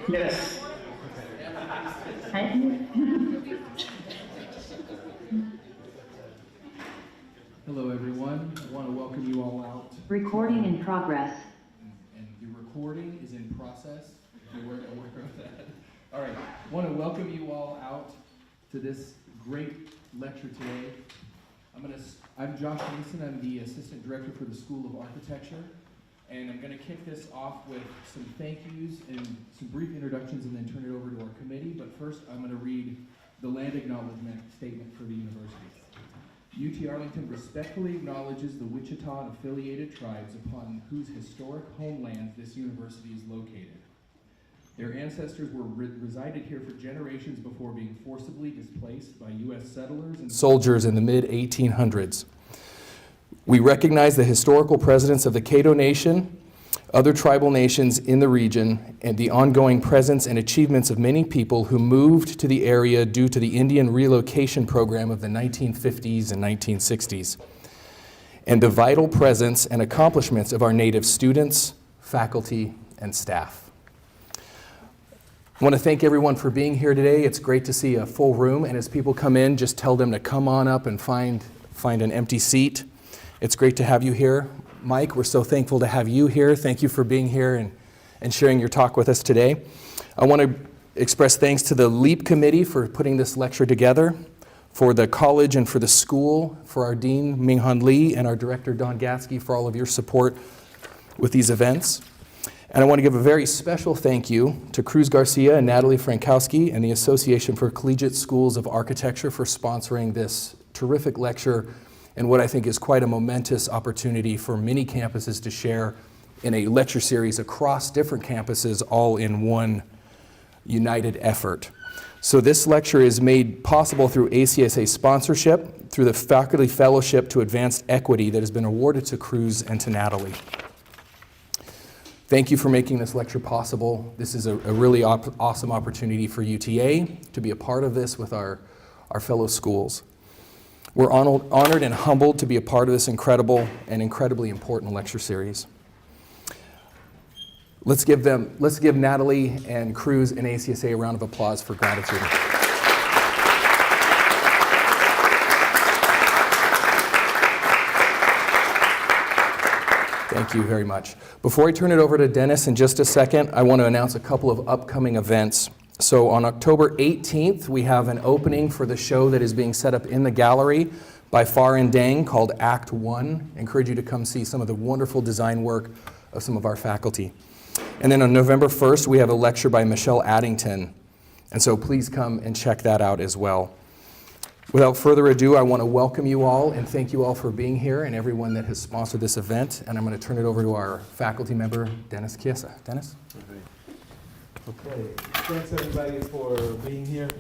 Yes. Hello, everyone. I want to welcome you all out. Recording in progress. And the recording is in process. If you weren't aware of that. All right. I want to welcome you all out to this great lecture today. I'm Josh Mason. I'm the Assistant Director for the School of Architecture. And I'm going to kick this off with some thank yous and some brief introductions and then turn it over to our committee. But first, I'm going to read the land acknowledgement statement for the university. UT Arlington respectfully acknowledges the Wichita and affiliated tribes upon whose historic homeland this university is located. Their ancestors were resided here for generations before being forcibly displaced by U.S. settlers and soldiers in the mid-1800s. We recognize the historical presence of the Caddo Nation, other tribal nations in the region, and the ongoing presence and achievements of many people who moved to the area due to the Indian relocation program of the 1950s and 1960s, and the vital presence and accomplishments of our native students, faculty, and staff. I want to thank everyone for being here today. It's great to see a full room, and as people come in, just tell them to come on up and find an empty seat. It's great to have you here. Mike, we're so thankful to have you here. Thank you for being here and sharing your talk with us today. I want to express thanks to the LEAP committee for putting this lecture together, for the college and for the school, for our dean, Ming-Han Lee, and our director, Don Gatsky, for all of your support with these events. And I want to give a very special thank you to Cruz Garcia and Natalie Frankowski and the Association for Collegiate Schools of Architecture for sponsoring this terrific lecture and what I think is quite a momentous opportunity for many campuses to share in a lecture series across different campuses, all in one united effort. So this lecture is made possible through ACSA sponsorship, through the Faculty Fellowship to Advanced Equity that has been awarded to Cruz and to Natalie. Thank you for making this lecture possible. This is a really awesome opportunity for UTA to be a part of this with our fellow schools. We're honored and humbled to be a part of this incredible and incredibly important lecture series. Let's give Natalie and Cruz and ACSA a round of applause for gratitude. Thank you very much. Before I turn it over to Dennis in just a second, I want to announce a couple of upcoming events. So on October 18th, we have an opening for the show that is being set up in the gallery by Far and Dang called Act 1. I encourage you to come see some of the wonderful design work of some of our faculty. And then on November 1st, we have a lecture by Michelle Addington. And so please come and check that out as well. Without further ado, I want to welcome you all and thank you all for being here and everyone that has sponsored this event. And I'm going to turn it over to our faculty member, Dennis Chiesa. Dennis? Okay, thanks everybody for being here.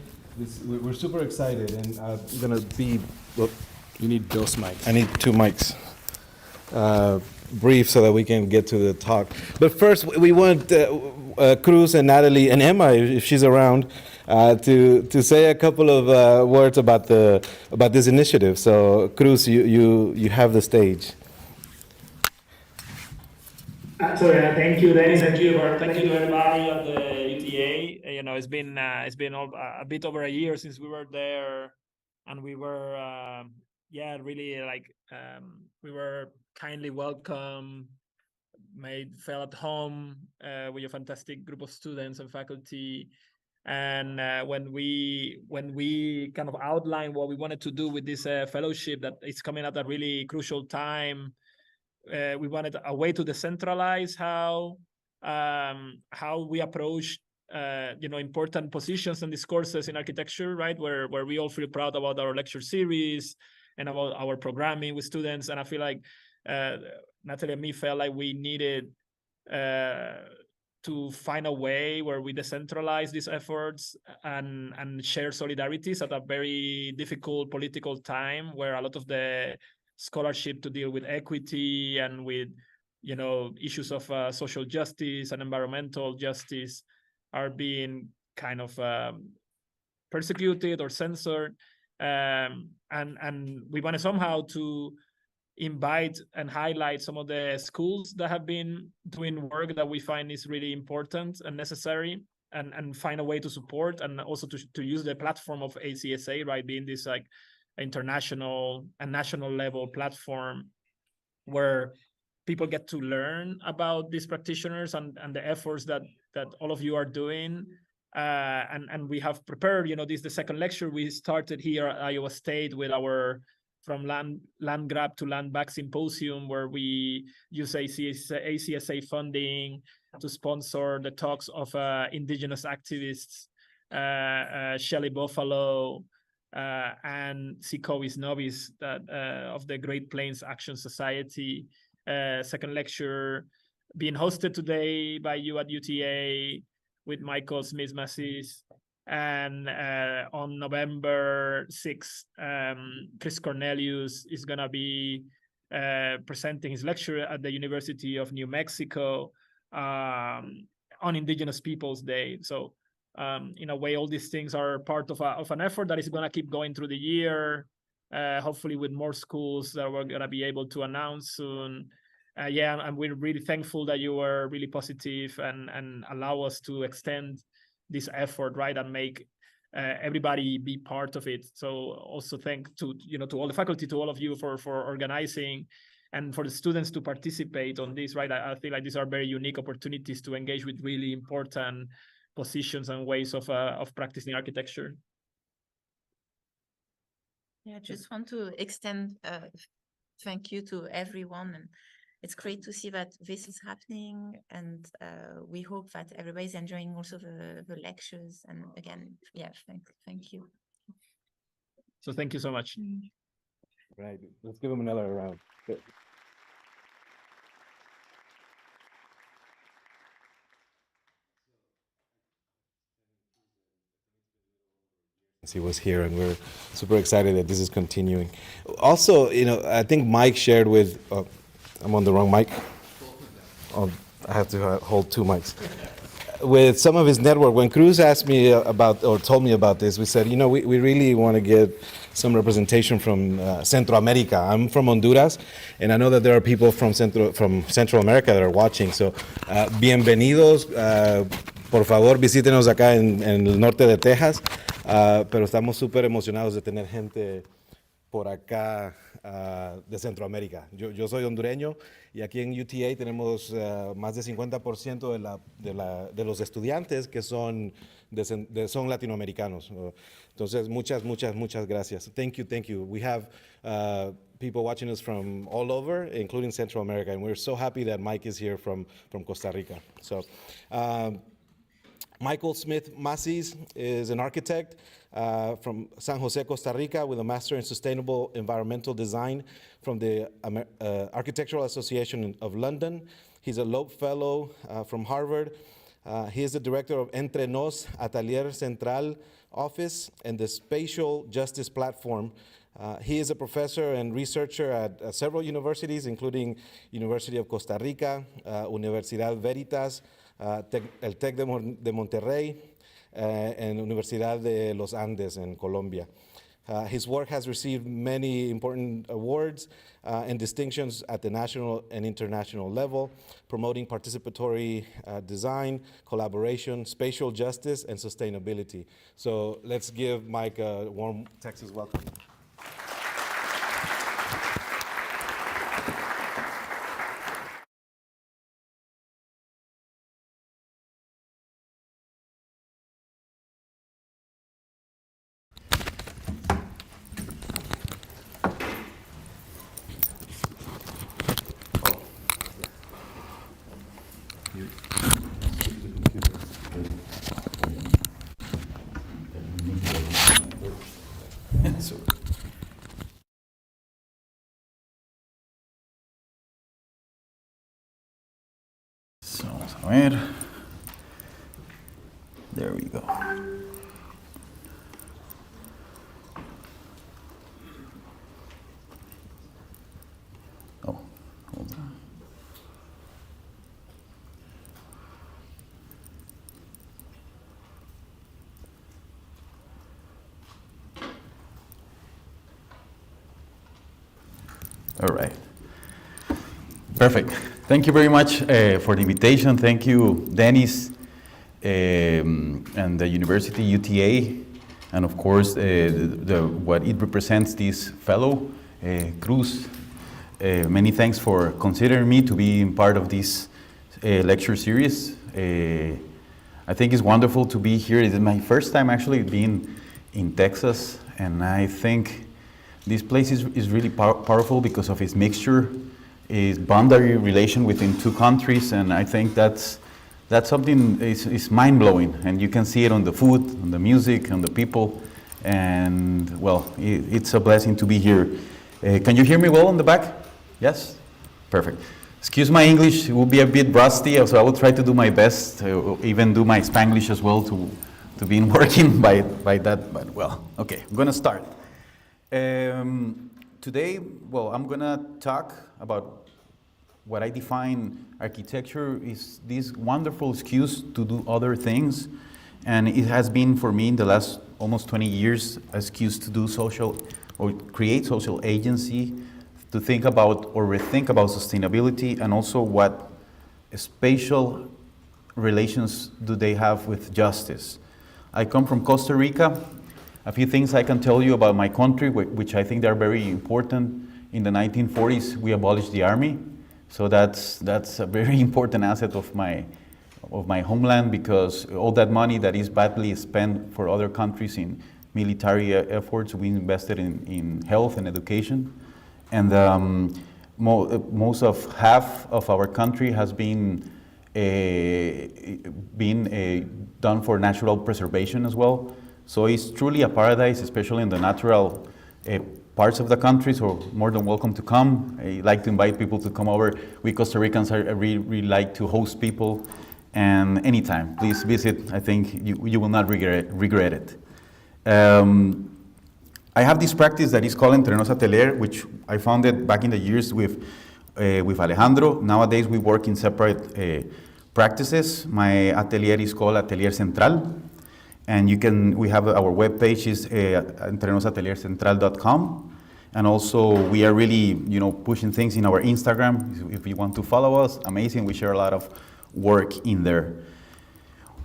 We're super excited, and I'm gonna be. Well, You need dos mics. I need two mics. Brief so that we can get to the talk. But first, we want Cruz and Natalie and Emma, if she's around, to say a couple of words about this initiative. So, Cruz, you have the stage. Thank you, Dennis. Thank you to everybody at the UTA. You know, it's been a bit over a year since we were there, and we were really we were kindly welcomed, felt at home with a fantastic group of students and faculty. And when we kind of outlined what we wanted to do with this fellowship that is coming at a really crucial time. We wanted a way to decentralize how we approach important positions and discourses in architecture, right? Where we all feel proud about our lecture series and about our programming with students. And I feel like Natalie and me felt like we needed to find a way where we decentralize these efforts and share solidarities at a very difficult political time where a lot of the scholarship to deal with equity and with issues of social justice and environmental justice are being kind of persecuted or censored, and we want to somehow to invite and highlight some of the schools that have been doing work that we find is really important and necessary. and find a way to support, and also to use the platform of ACSA, right, being this like international and national level platform where people get to learn about these practitioners and the efforts that all of you are doing. And we have prepared, this is the second lecture we started here at Iowa State with our From Land Grab to Land Back Symposium, where we use ACSA funding to sponsor the talks of indigenous activists, Shelley Buffalo, and Sikovis Novis of the Great Plains Action Society. Second lecture being hosted today by you at UTA with Michael Smith-Masis. And on November 6th, Chris Cornelius is going to be presenting his lecture at the University of New Mexico on Indigenous Peoples Day. So in a way, all these things are part of an effort that is going to keep going through the year, hopefully with more schools that we're going to be able to announce soon. And we're really thankful that you were really positive and allow us to extend this effort, right, and make everybody be part of it. So also thank to all the faculty, to all of you for organizing, and for the students to participate on this, right. I feel like these are very unique opportunities to engage with really important positions and ways of practicing architecture. Yeah, I just want to extend thank you to everyone, and it's great to see that this is happening, and we hope that everybody's enjoying also the lectures. And again, yeah, thank you. So thank you so much. Right, let's give him another round. He was here, and we're super excited that this is continuing. Also, I think Mike shared with, I'm on the wrong mic. Oh, I have to hold two mics. With some of his network, when Cruz asked me about, or told me about this, we said, we really want to get some representation from Centro America. I'm from Honduras, and I know that there are people from Central America that are watching. So, bienvenidos. Por favor, visítenos acá en el norte de Texas. Pero estamos súper emocionados de tener gente por acá de Centroamérica. Yo soy hondureño y aquí en UTA tenemos más de 50% de los estudiantes que son latinoamericanos. Entonces, muchas gracias. Thank you. We have people watching us from all over, including Central America, and we're so happy that Mike is here from Costa Rica. So, Michael Smith-Masis is an architect from San Jose, Costa Rica, with a Master in Sustainable Environmental Design from the Architectural Association of London. He's a Loeb Fellow from Harvard. He is the director of Entre, Atelier Central Office and the Spatial Justice Platform. He is a professor and researcher at several universities, including University of Costa Rica, Universidad Veritas, el Tec de Monterrey, and Universidad de los Andes in Colombia. His work has received many important awards and distinctions at the national and international level, promoting participatory design, collaboration, spatial justice, and sustainability. So let's give Mike a warm Texas welcome. So, vamos a ver. There we go. Oh, hold on. All right. Perfect. Thank you very much for the invitation. Thank you, Dennis, and the university UTA, and of course what it represents, this fellow, Cruz. Many thanks for considering me to be part of this lecture series. I think it's wonderful to be here. It is my first time actually being in Texas, and I think this place is really powerful because of its mixture, its boundary relation within two countries, and I think that's something is mind-blowing, and you can see it on the food, on the music, on the people, and well, it's a blessing to be here. Can you hear me well in the back? Yes? Perfect. Excuse my English, it will be a bit rusty, so I will try to do my best, even do my Spanglish as well to be working by that, but well, okay, I'm gonna start. Today, well, I'm gonna talk about what I define architecture is this wonderful excuse to do other things, and it has been for me in the last almost 20 years an excuse to do social or create social agency, to think about or rethink about sustainability, and also what spatial relations do they have with justice. I come from Costa Rica. A few things I can tell you about my country, which I think are very important. In the 1940s, we abolished the army. So that's a very important asset of my homeland, because all that money that is badly spent for other countries in military efforts, we invested in health and education. And half of our country has been done for natural preservation as well. So it's truly a paradise, especially in the natural parts of the country, so more than welcome to come. I like to invite people to come over. We Costa Ricans really like to host people, and anytime, please visit. I think you will not regret it. I have this practice that is called Entre, Atelier, which I founded back in the years with Alejandro. Nowadays we work in separate practices. My atelier is called Atelier Central, and we have our webpage is entrenosateliercentral.com. And also we are really, pushing things in our Instagram. If you want to follow us, amazing. We share a lot of work in there.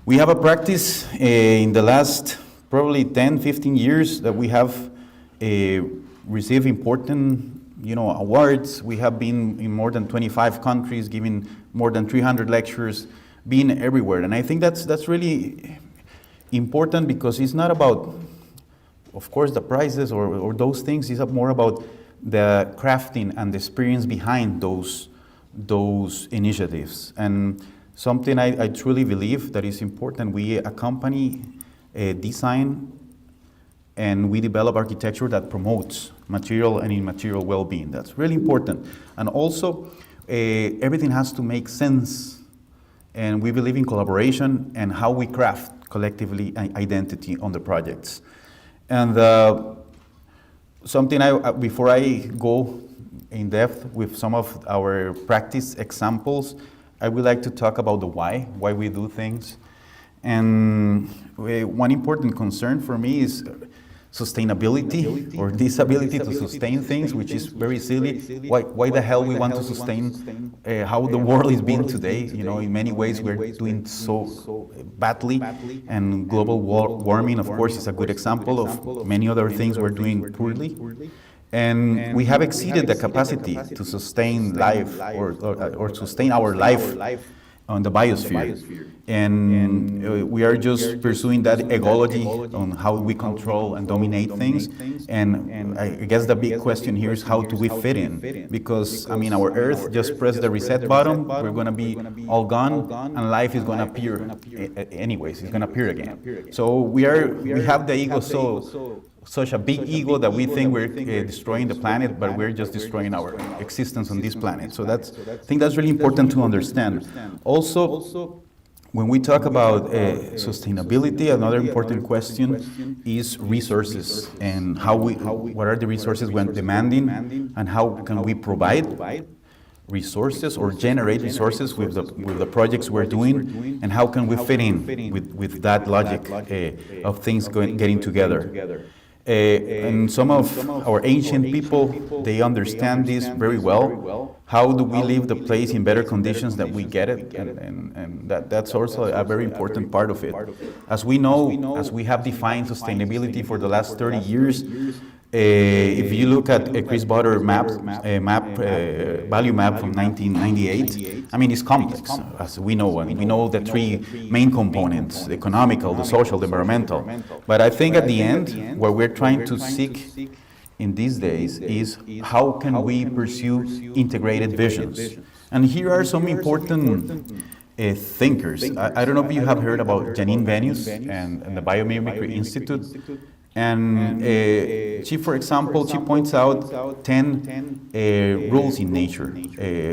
We have a practice in the last probably 10, 15 years that we have received important, awards. We have been in more than 25 countries, giving more than 300 lectures, being everywhere. And I think that's really important, because it's not about, of course, the prizes or those things. It's more about the crafting and the experience behind those initiatives. And something I truly believe that is important, we accompany design and we develop architecture that promotes material and immaterial well-being. That's really important. And also, everything has to make sense. And we believe in collaboration and how we craft collectively identity on the projects. And something before I go in depth with some of our practice examples, I would like to talk about the why we do things. And one important concern for me is sustainability, or this ability to sustain things, which is very silly. Why the hell we want to sustain how the world is being today? In many ways we're doing so badly, and global warming, of course, is a good example of many other things we're doing poorly. And we have exceeded the capacity to sustain life or sustain our life on the biosphere. And we are just pursuing that ecology on how we control and dominate things. And I guess the big question here is, how do we fit in? Because, our Earth just pressed the reset button, we're going to be all gone, and life is going to appear anyways, it's going to appear again. So we have the ego such a big ego that we think we're destroying the planet, but we're just destroying our existence on this planet. So I think that's really important to understand. Also, when we talk about sustainability, another important question is resources, and what are the resources we're demanding, and how can we provide resources or generate resources with the projects we're doing, and how can we fit in with that logic of things getting together. And some of our ancient people, they understand this very well. How do we leave the place in better conditions that we get it? And that's also a very important part of it. As we know, as we have defined sustainability for the last 30 years, if you look at Chris Butter value map from 1998, I mean, it's complex, as we know. And we know the three main components: the economical, the social, the environmental. But I think at the end, what we're trying to seek in these days is how can we pursue integrated visions. And here are some important thinkers. I don't know if you have heard about Janine Venus and the Biomimicry Institute. And she, for example, she points out 10 rules in nature,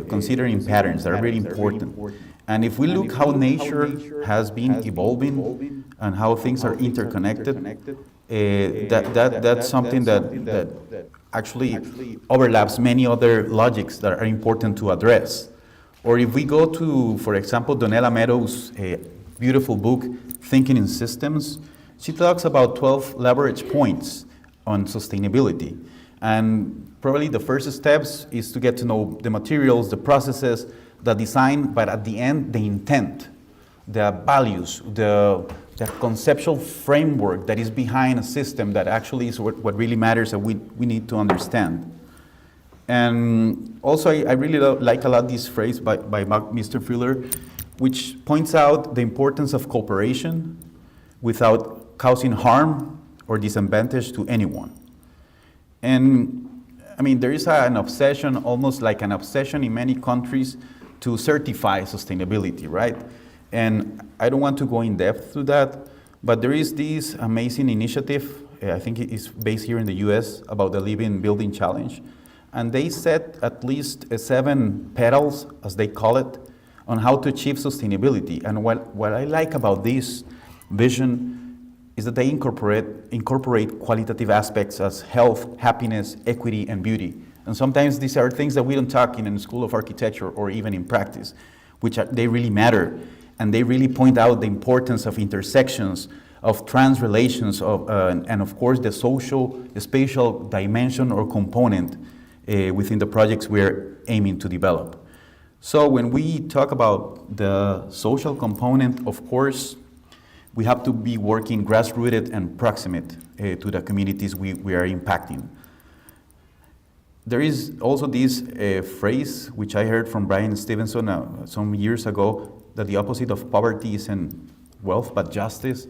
considering patterns that are very important. And if we look how nature has been evolving and how things are interconnected, that's something that actually overlaps many other logics that are important to address. Or if we go to, for example, Donella Meadows' beautiful book, Thinking in Systems, she talks about 12 leverage points on sustainability. And probably the first steps is to get to know the materials, the processes, the design, but at the end, the intent, the values, the conceptual framework that is behind a system that actually is what really matters and we need to understand. And also, I really like a lot this phrase by Mr. Fuller, which points out the importance of cooperation without causing harm or disadvantage to anyone. And I mean, there is an obsession, almost like an obsession in many countries to certify sustainability, right? And I don't want to go in depth to that, but there is this amazing initiative, I think it is based here in the US, about the Living Building Challenge. And they set at least 7 petals, as they call it, on how to achieve sustainability. And what I like about this vision is that they incorporate qualitative aspects as health, happiness, equity, and beauty. And sometimes these are things that we don't talk in the School of Architecture or even in practice, they really matter. And they really point out the importance of intersections, of trans relations, and of course the spatial dimension or component within the projects we're aiming to develop. So when we talk about the social component, of course, we have to be working grassrooted and proximate to the communities we are impacting. There is also this phrase, which I heard from Brian Stevenson some years ago, that the opposite of poverty isn't wealth, but justice.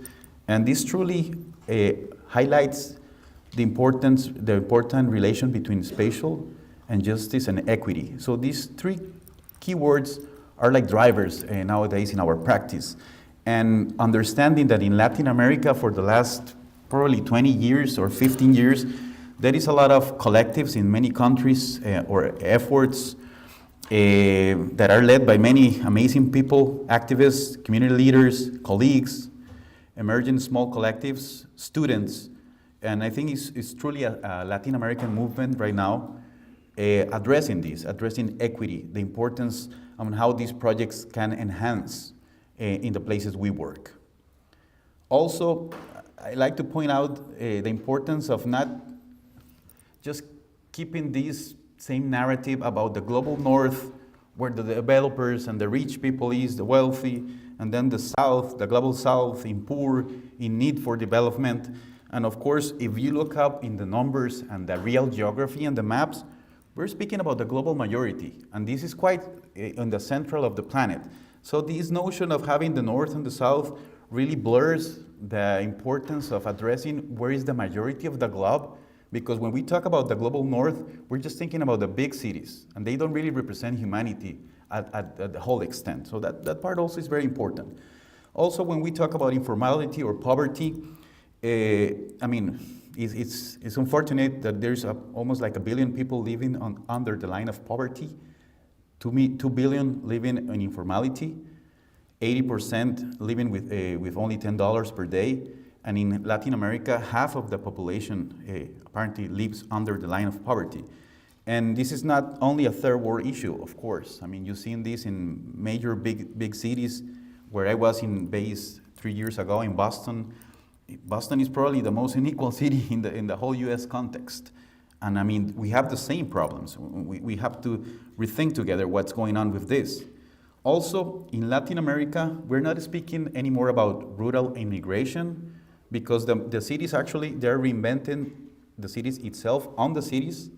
And this truly highlights the important relation between spatial and justice and equity. So these 3 keywords are like drivers nowadays in our practice. And understanding that in Latin America for the last probably 20 years or 15 years, there is a lot of collectives in many countries or efforts that are led by many amazing people, activists, community leaders, colleagues, emerging small collectives, students. And I think it's truly a Latin American movement right now addressing equity, the importance on how these projects can enhance in the places we work. Also, I like to point out the importance of not just keeping this same narrative about the global north, where the developers and the rich people is, the wealthy, and then the south, the global south, in poor, in need for development. And of course, if you look up in the numbers and the real geography and the maps, we're speaking about the global majority, and this is quite in the central of the planet. So this notion of having the north and the south really blurs the importance of addressing where is the majority of the globe, because when we talk about the global north, we're just thinking about the big cities, and they don't really represent humanity at the whole extent. So that part also is very important. Also, when we talk about informality or poverty, I mean, it's unfortunate that there's almost like 1 billion people living under the line of poverty. 2 billion living in informality, 80% living with only $10 per day, and in Latin America, half of the population apparently lives under the line of poverty. And this is not only a third world issue, of course. I mean, you've seen this in major big cities, where I was in base 3 years ago in Boston. Boston is probably the most unequal city in the whole US context. And I mean, we have the same problems. We have to rethink together what's going on with this. Also, in Latin America, we're not speaking anymore about rural immigration because the cities actually, they're reinventing the cities itself on the cities.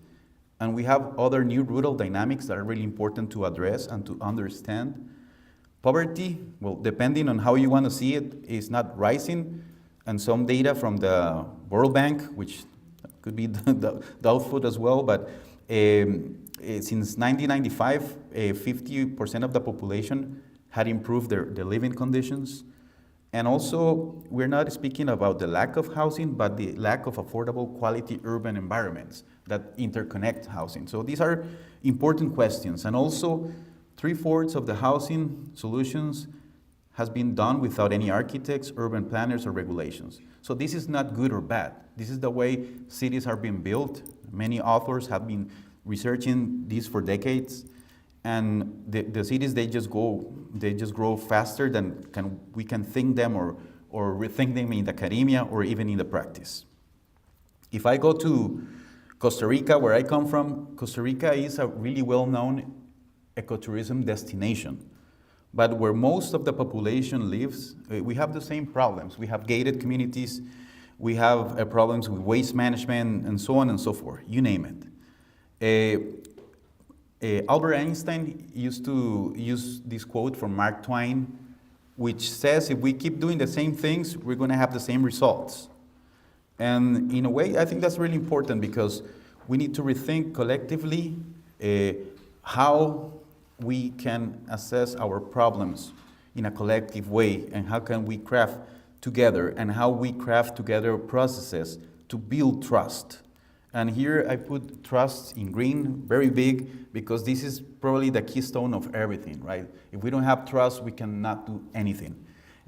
And we have other new rural dynamics that are really important to address and to understand. Poverty, well, depending on how you want to see it, is not rising. And some data from the World Bank, which could be doubtful as well, but since 1995, 50% of the population had improved their living conditions. And also, we're not speaking about the lack of housing, but the lack of affordable quality urban environments that interconnect housing. So these are important questions. And also, 3/4 of the housing solutions has been done without any architects, urban planners, or regulations. So this is not good or bad. This is the way cities are being built. Many authors have been researching this for decades. And the cities, they just grow faster than we can think them or rethink them in the academia or even in the practice. If I go to Costa Rica, where I come from, Costa Rica is a really well-known ecotourism destination. But where most of the population lives, we have the same problems. We have gated communities, we have problems with waste management, and so on and so forth, you name it. Albert Einstein used to use this quote from Mark Twain, which says if we keep doing the same things, we're going to have the same results. And in a way, I think that's really important because we need to rethink collectively how we can assess our problems in a collective way and how can we craft together and how we craft together processes to build trust. And here I put trust in green, very big, because this is probably the keystone of everything, right? If we don't have trust, we cannot do anything.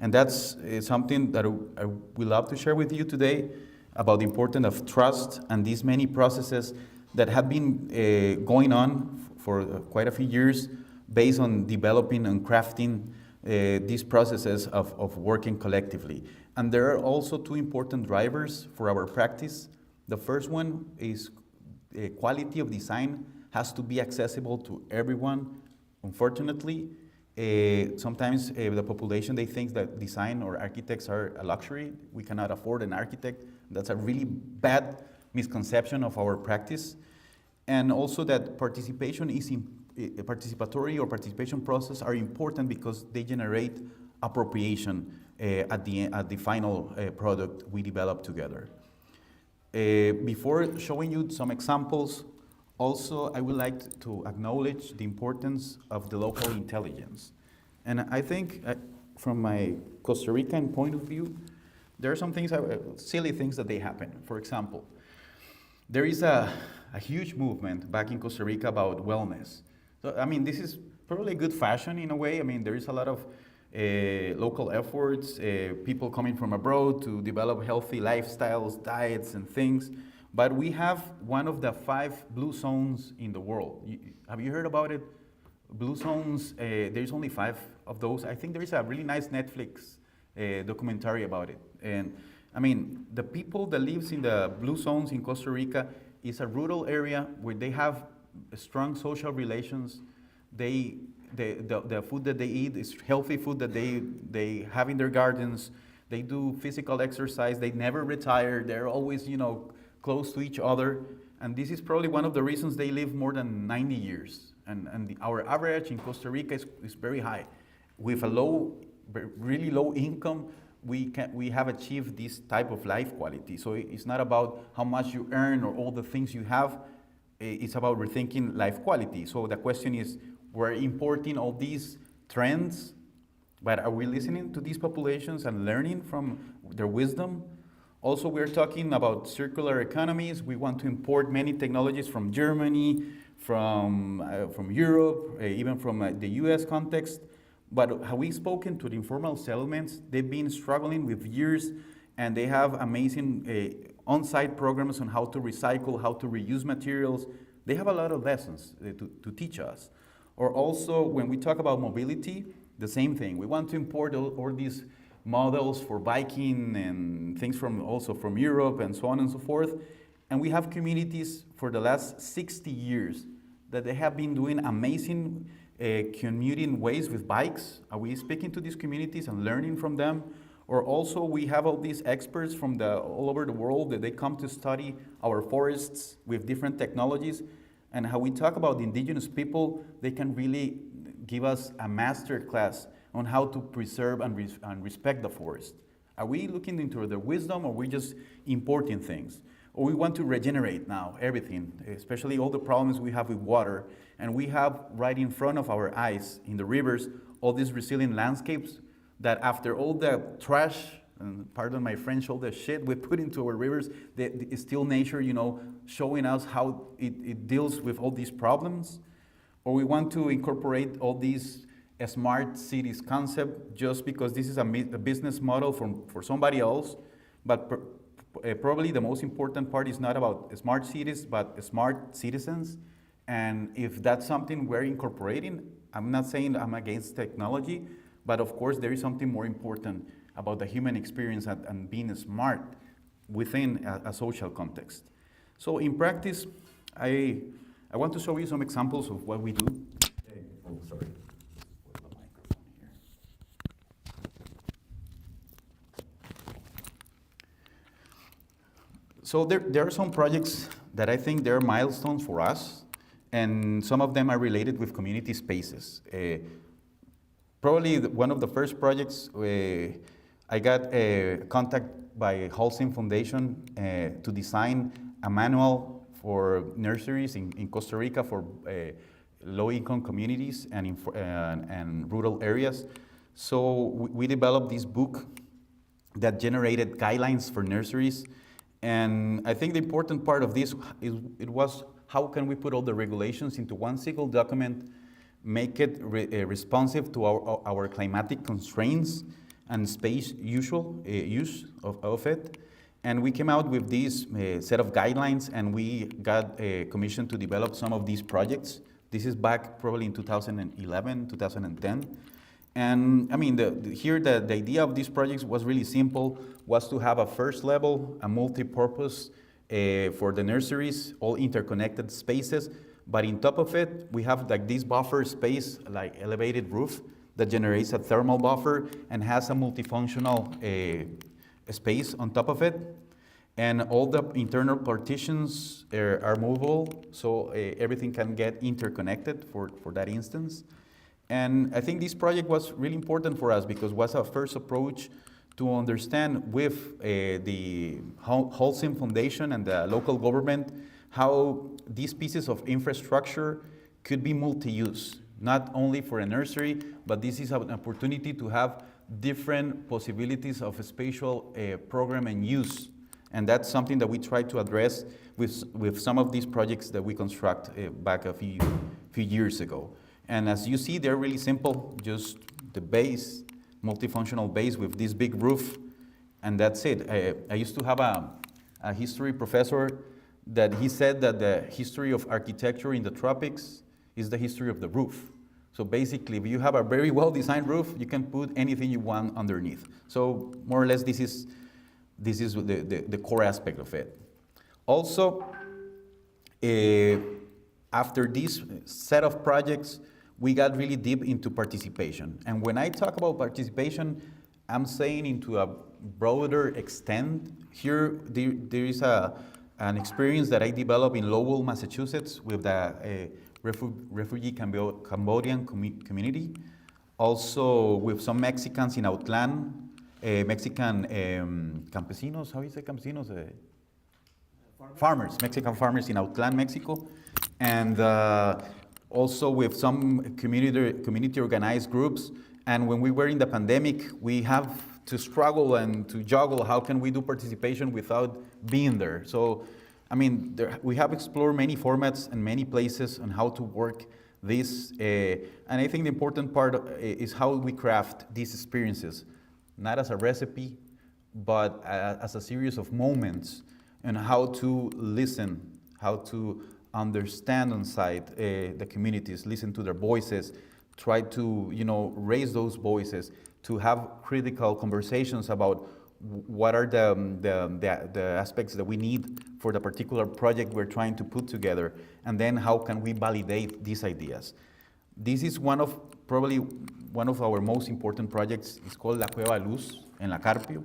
And that's something that I would love to share with you today about the importance of trust and these many processes that have been going on for quite a few years based on developing and crafting these processes of working collectively. And there are also two important drivers for our practice. The first one is quality of design has to be accessible to everyone. Unfortunately, sometimes the population, they think that design or architects are a luxury. We cannot afford an architect. That's a really bad misconception of our practice. And also that participation is participatory or participation process are important because they generate appropriation at the final product we develop together. Before showing you some examples, also I would like to acknowledge the importance of the local intelligence. And I think from my Costa Rican point of view, there are some things, silly things that they happen. For example, there is a huge movement back in Costa Rica about wellness. So, I mean, this is probably good fashion in a way. I mean, there is a lot of local efforts, people coming from abroad to develop healthy lifestyles, diets, and things. But we have one of the 5 blue zones in the world. Have you heard about it? Blue zones, there's only 5 of those. I think there is a really nice Netflix documentary about it. And I mean, the people that lives in the blue zones in Costa Rica is a rural area where they have strong social relations. The food that they eat is healthy food that they have in their gardens. They do physical exercise. They never retire. They're always, close to each other. And this is probably one of the reasons they live more than 90 years. And our average in Costa Rica is very high. With a really low income, we have achieved this type of life quality. So it's not about how much you earn or all the things you have. It's about rethinking life quality. So the question is, we're importing all these trends, but are we listening to these populations and learning from their wisdom? Also, we're talking about circular economies. We want to import many technologies from Germany, from Europe, even from the US context. But have we spoken to the informal settlements? They've been struggling with years, and they have amazing on-site programs on how to recycle, how to reuse materials. They have a lot of lessons to teach us. Or also, when we talk about mobility, the same thing. We want to import all these models for biking and things from also from Europe and so on and so forth. And we have communities for the last 60 years that they have been doing amazing commuting ways with bikes. Are we speaking to these communities and learning from them? Or also we have all these experts from all over the world that they come to study our forests with different technologies. And how we talk about the indigenous people, they can really give us a master class on how to preserve and respect the forest. Are we looking into their wisdom, or are we just importing things? Or we want to regenerate now everything, especially all the problems we have with water. And we have right in front of our eyes in the rivers all these resilient landscapes that after all the trash, and pardon my French, all the shit we put into our rivers, it's still nature, you know, showing us how it deals with all these problems. Or we want to incorporate all these smart cities concept just because this is a business model for somebody else. But probably the most important part is not about smart cities, but smart citizens. And if that's something we're incorporating, I'm not saying I'm against technology, but of course there is something more important about the human experience and being smart within a social context. So in practice, I want to show you some examples of what we do. Oh, sorry. Where's the microphone here? So there are some projects that I think they're milestones for us, and some of them are related with community spaces. Probably one of the first projects, I got a contact by Holcim Foundation to design a manual for nurseries in Costa Rica for low-income communities and rural areas. So we developed this book that generated guidelines for nurseries. And I think the important part of this was how can we put all the regulations into one single document, make it responsive to our climatic constraints and space use of it. And we came out with this set of guidelines, and we got a commission to develop some of these projects. This is back probably in 2011, 2010. And I mean, the idea of these projects was really simple, was to have a first level, a multi-purpose for the nurseries, all interconnected spaces. But in top of it, we have like this buffer space, like elevated roof, that generates a thermal buffer and has a multifunctional space on top of it. And all the internal partitions are movable, so everything can get interconnected for that instance. And I think this project was really important for us because it was our first approach to understand with the Holcim Foundation and the local government how these pieces of infrastructure could be multi-use, not only for a nursery, but this is an opportunity to have different possibilities of a spatial program and use. And that's something that we try to address with some of these projects that we construct back a few years ago. And as you see, they're really simple, just the base, multifunctional base with this big roof, and that's it. I used to have a history professor that he said that the history of architecture in the tropics is the history of the roof. So basically, if you have a very well-designed roof, you can put anything you want underneath. So more or less, this is the core aspect of it. Also, after this set of projects, we got really deep into participation. And when I talk about participation, I'm saying into a broader extent. Here, there is an experience that I developed in Lowell, Massachusetts with the refugee Cambodian community. Also with some Mexicans in Outland, Mexican campesinos, how do you say campesinos? Farmers, Mexican farmers in Outland, Mexico. And also with some community organized groups. And when we were in the pandemic, we have to struggle and to juggle how can we do participation without being there. So, I mean, we have explored many formats and many places on how to work this. And I think the important part is how we craft these experiences, not as a recipe, but as a series of moments, and how to listen, how to understand on site the communities, listen to their voices, try to raise those voices, to have critical conversations about what are the aspects that we need for the particular project we're trying to put together, and then how can we validate these ideas. This is probably one of our most important projects. It's called La Cueva Luz en La Carpio.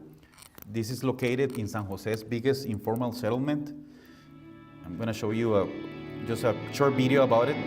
This is located in San Jose's biggest informal settlement. I'm going to show you just a short video about it.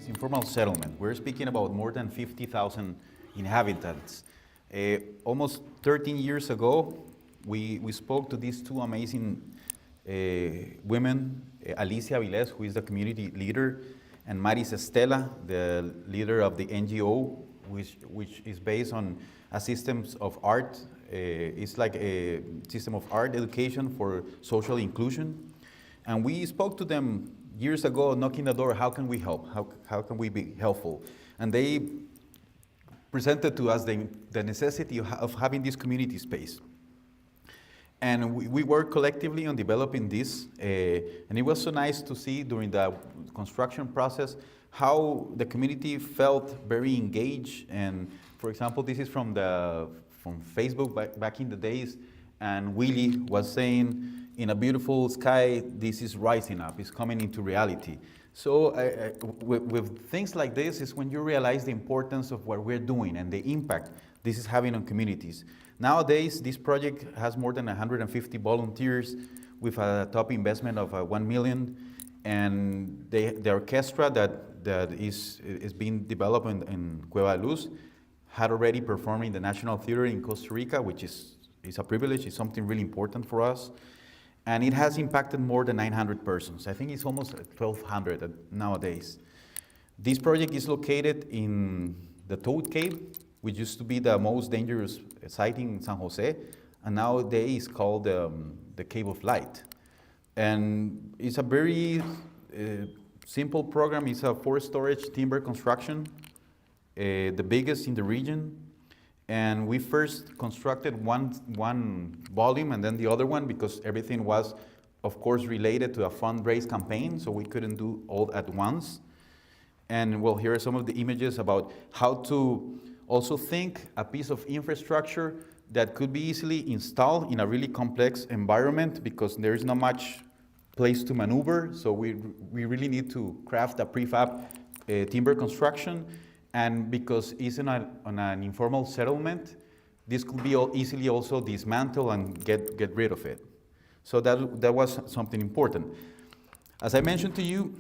Informal settlement. We're speaking about more than 50,000 inhabitants. Almost 13 years ago, we spoke to these two amazing women, Alicia Vilés, who is the community leader, and Maris Estela, the leader of the NGO, which is based on a systems of art. It's like a system of art education for social inclusion. And we spoke to them years ago, knocking the door, how can we help? How can we be helpful? And they presented to us the necessity of having this community space. And we worked collectively on developing this, and it was so nice to see during the construction process how the community felt very engaged. And for example, this is from Facebook back in the days, and Willie was saying, in a beautiful sky, this is rising up, it's coming into reality. So with things like this is when you realize the importance of what we're doing and the impact this is having on communities. Nowadays, this project has more than 150 volunteers with a top investment of 1 million, and the orchestra that is being developed in Cueva Luz had already performed in the National Theater in Costa Rica, which is a privilege, it's something really important for us. And it has impacted more than 900 persons. I think it's almost 1,200 nowadays. This project is located in the Toad Cave, which used to be the most dangerous site in San Jose, and nowadays it's called the Cave of Light. And it's a very simple program. It's a 4-storage timber construction, the biggest in the region. And we first constructed one volume and then the other one because everything was, of course, related to a fundraise campaign, so we couldn't do all at once. And well, here are some of the images about how to also think a piece of infrastructure that could be easily installed in a really complex environment because there is not much place to maneuver, so we really need to craft a prefab timber construction. And because it's on an informal settlement, this could be easily also dismantled and get rid of it. So that was something important. As I mentioned to you,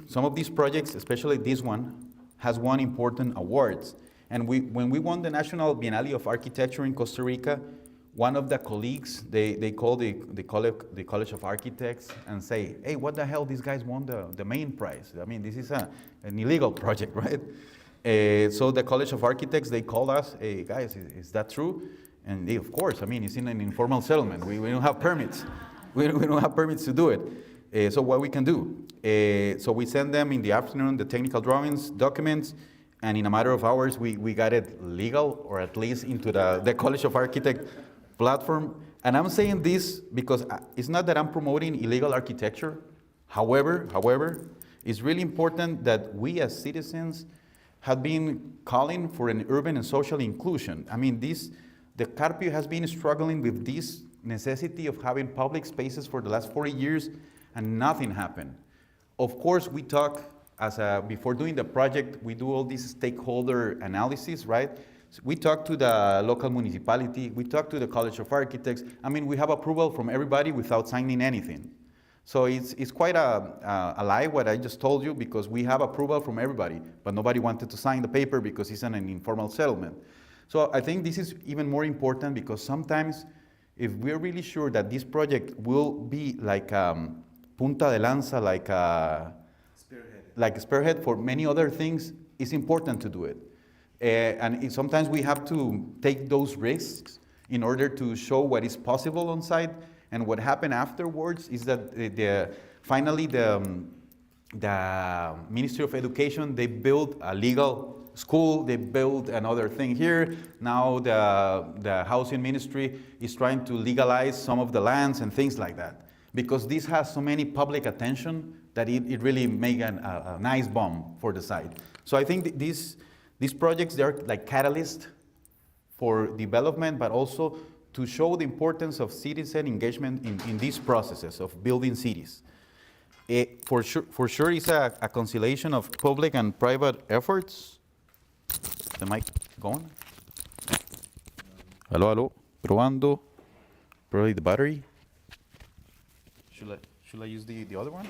some of these projects, especially this one, has won important awards. And when we won the National Biennale of Architecture in Costa Rica, one of the colleagues, they called the College of Architects and say, hey, what the hell, these guys won the main prize. I mean, this is an illegal project, right? So the College of Architects, they called us, hey, guys, is that true? And they, of course, I mean, it's in an informal settlement. We don't have permits. We don't have permits to do it. So what we can do? So we send them in the afternoon the technical drawings, documents, and in a matter of hours, we got it legal, or at least into the College of Architects platform. And I'm saying this because it's not that I'm promoting illegal architecture. However, it's really important that we as citizens have been calling for an urban and social inclusion. I mean, the Carpio has been struggling with this necessity of having public spaces for the last 40 years, and nothing happened. Of course, we talk, before doing the project, we do all this stakeholder analysis, right? We talked to the local municipality, we talked to the College of Architects. I mean, we have approval from everybody without signing anything. So it's quite a lie what I just told you, because we have approval from everybody, but nobody wanted to sign the paper because it's an informal settlement. So I think this is even more important, because sometimes if we're really sure that this project will be like punta de lanza, like a spearhead for many other things, it's important to do it. Sometimes we have to take those risks in order to show what is possible on site. And what happened afterwards is that finally the Ministry of Education, they built a legal school, they built another thing here. Now the Housing Ministry is trying to legalize some of the lands and things like that. Because this has so many public attention that it really made a nice bomb for the site. So I think these projects, they're like catalysts for development, but also to show the importance of citizen engagement in these processes of building cities. For sure it's a conciliation of public and private efforts. The mic going? Hello, hello, probando. Probably the battery. Should I use the other one?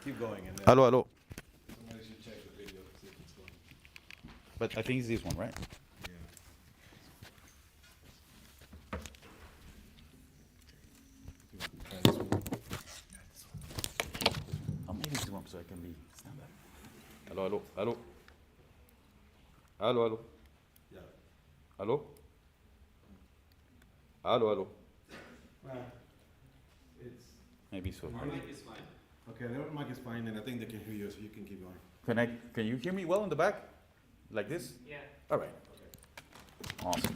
Keep going. And then Hello, hello. somebody should check the video to see if it's going. But I think it's this one, right? Oh, maybe this one so I can be stand up. Hello, hello, hello. Hello, hello. Yeah. Hello? Hello, hello. It's Maybe so. okay. The mic is fine, and I think they can hear you, so you can keep going. Can you hear me well in the back? Like this? Yeah. All right. Awesome.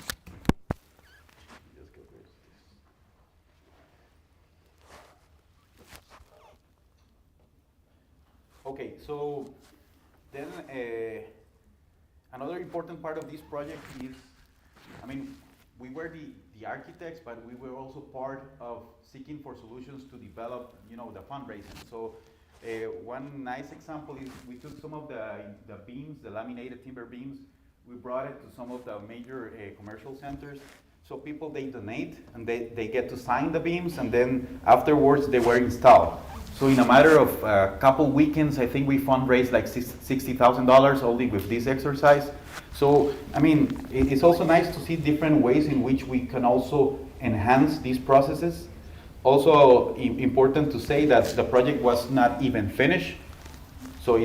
Okay, so then another important part of this project is, I mean, we were the architects, but we were also part of seeking for solutions to develop, the fundraising. So one nice example is we took some of the beams, the laminated timber beams, we brought it to some of the major commercial centers. So people, they donate and they get to sign the beams, and then afterwards they were installed. So in a matter of a couple weekends, I think we fundraised like $60,000 only with this exercise. So, I mean, it's also nice to see different ways in which we can also enhance these processes. Also important to say that the project was not even finished, so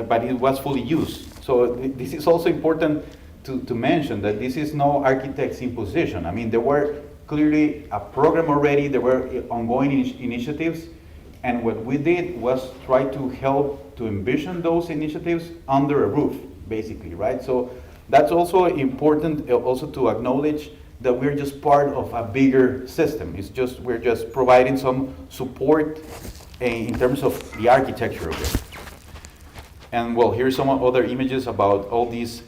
but it was fully used. So this is also important to mention, that this is no architect's imposition. I mean, there were clearly a program already, there were ongoing initiatives, and what we did was try to help to envision those initiatives under a roof, basically, right? So that's also important also to acknowledge that we're just part of a bigger system. We're just providing some support in terms of the architecture of it. And well, here's some other images about all these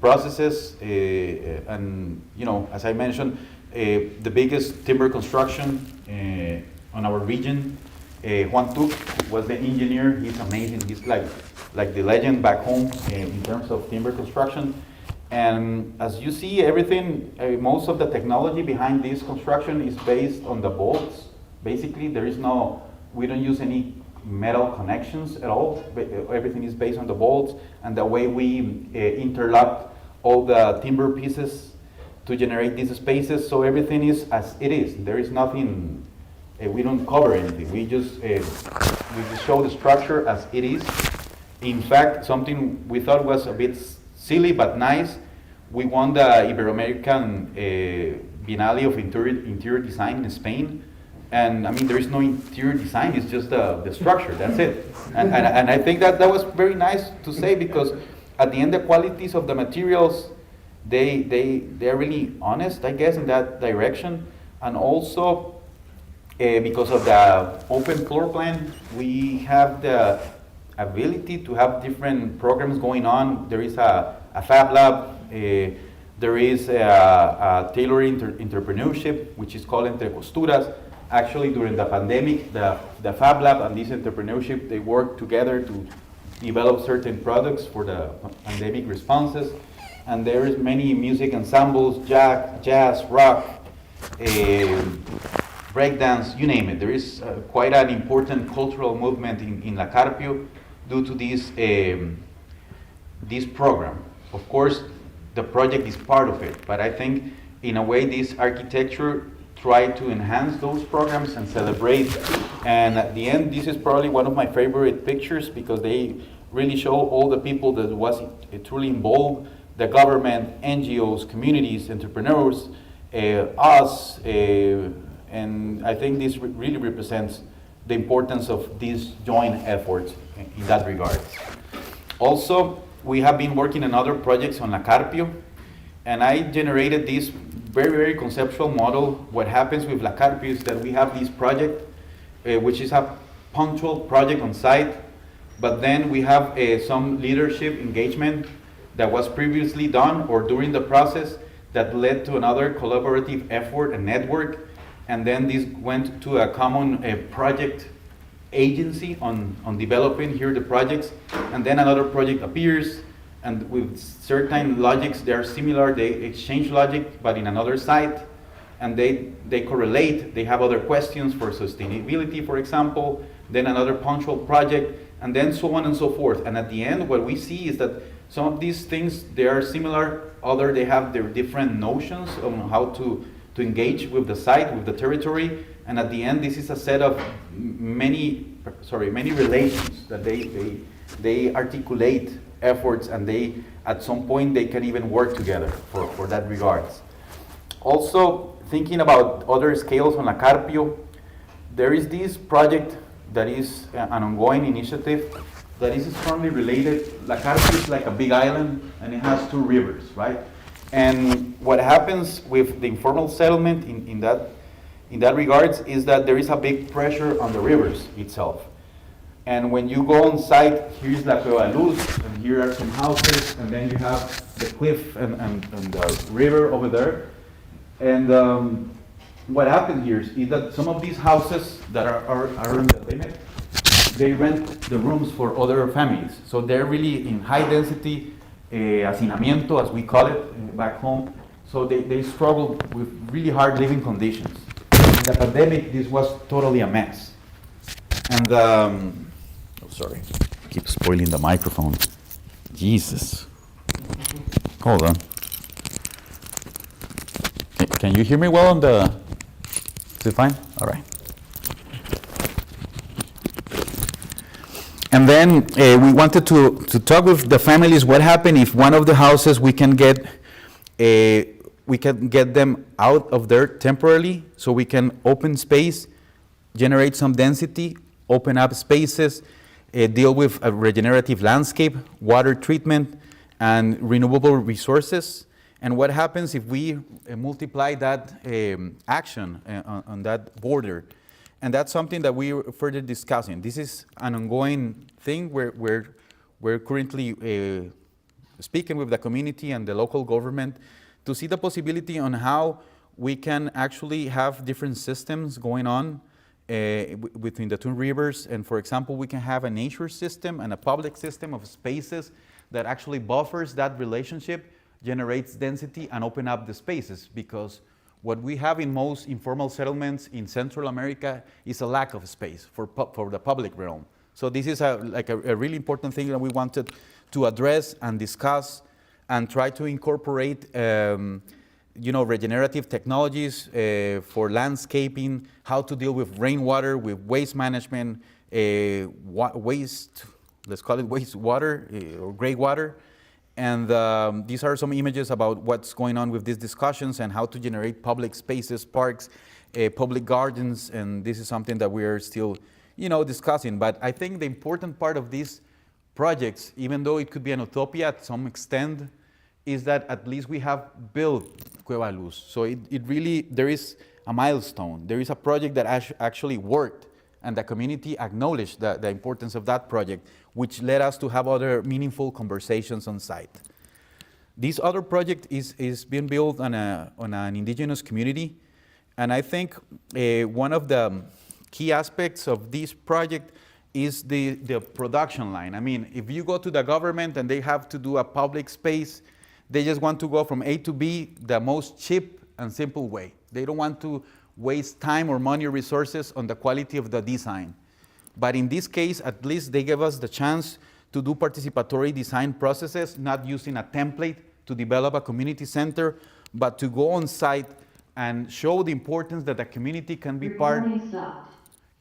processes. And as I mentioned, the biggest timber construction on our region, Juan Tuc was the engineer. He's amazing. He's like the legend back home in terms of timber construction. And as you see, everything, most of the technology behind this construction is based on the bolts. Basically, we don't use any metal connections at all. Everything is based on the bolts and the way we interlock all the timber pieces to generate these spaces. So everything is as it is. There is nothing, we don't cover anything. We just show the structure as it is. In fact, something we thought was a bit silly but nice, we won the Ibero-American Biennale of Interior Design in Spain. And I mean, there is no interior design, it's just the structure, that's it. And I think that was very nice to say, because at the end, the qualities of the materials, they're really honest, I guess, in that direction. And also, because of the open floor plan, we have the ability to have different programs going on. There is a Fab Lab, there is a tailoring entrepreneurship, which is called Entre Costuras. Actually, during the pandemic, the Fab Lab and this entrepreneurship, they worked together to develop certain products for the pandemic responses. and there is many music ensembles, jazz, rock, breakdance, you name it. There is quite an important cultural movement in La Carpio due to this program. Of course, the project is part of it, but I think in a way this architecture tried to enhance those programs and celebrate. And at the end, this is probably one of my favorite pictures because they really show all the people that was truly involved, the government, NGOs, communities, entrepreneurs, us, and I think this really represents the importance of these joint efforts in that regard. Also, we have been working on other projects on La Carpio, and I generated this very, very conceptual model. What happens with La Carpio is that we have this project, which is a punctual project on site, but then we have some leadership engagement that was previously done or during the process that led to another collaborative effort and network, and then this went to a common project agency on developing here the projects, and then another project appears, and with certain logics they are similar, they exchange logic but in another site, and they correlate, they have other questions for sustainability, for example, then another punctual project, and then so on and so forth. And at the end what we see is that some of these things, they are similar, other they have their different notions on how to engage with the site, with the territory, and at the end this is a set of many relations that they articulate efforts, and they at some point they can even work together for that regards. Also, thinking about other scales on La Carpio, there is this project that is an ongoing initiative that is strongly related. La Carpio is like a big island and it has two rivers, right? And what happens with the informal settlement in that regards is that there is a big pressure on the rivers itself. And when you go on site, here's La Cueva de Luz, and here are some houses, and then you have the cliff and the river over there. And what happened here is that some of these houses that are on the limit, they rent the rooms for other families. So they're really in high density, hacinamiento, as we call it back home. So they struggle with really hard living conditions. In the pandemic, this was totally a mess. And, sorry, I keep spoiling the microphone. Jesus. Hold on. Can you hear me well on the, is it fine? All right. And then we wanted to talk with the families what happened if one of the houses we can get them out of there temporarily, so we can open space, generate some density, open up spaces, deal with a regenerative landscape, water treatment, and renewable resources. And what happens if we multiply that action on that border? And that's something that we're further discussing. This is an ongoing thing where we're currently speaking with the community and the local government to see the possibility on how we can actually have different systems going on between the two rivers. And for example, we can have a nature system and a public system of spaces that actually buffers that relationship, generates density, and open up the spaces, because what we have in most informal settlements in Central America is a lack of space for the public realm. So this is a really important thing that we wanted to address and discuss and try to incorporate regenerative technologies for landscaping, how to deal with rainwater, with waste management, waste, let's call it wastewater or gray water. And these are some images about what's going on with these discussions and how to generate public spaces, parks, public gardens, and this is something that we are still, discussing. But I think the important part of these projects, even though it could be an utopia to some extent, is that at least we have built Cueva Luz. So it really, there is a milestone. There is a project that actually worked, and the community acknowledged the importance of that project, which led us to have other meaningful conversations on site. This other project is being built on an indigenous community, and I think one of the key aspects of this project is the production line. I mean, if you go to the government and they have to do a public space, They just want to go from A to B the most cheap and simple way. They don't want to waste time or money or resources on the quality of the design. But in this case, at least they gave us the chance to do participatory design processes, not using a template to develop a community center, but to go on site and show the importance that the community can be part.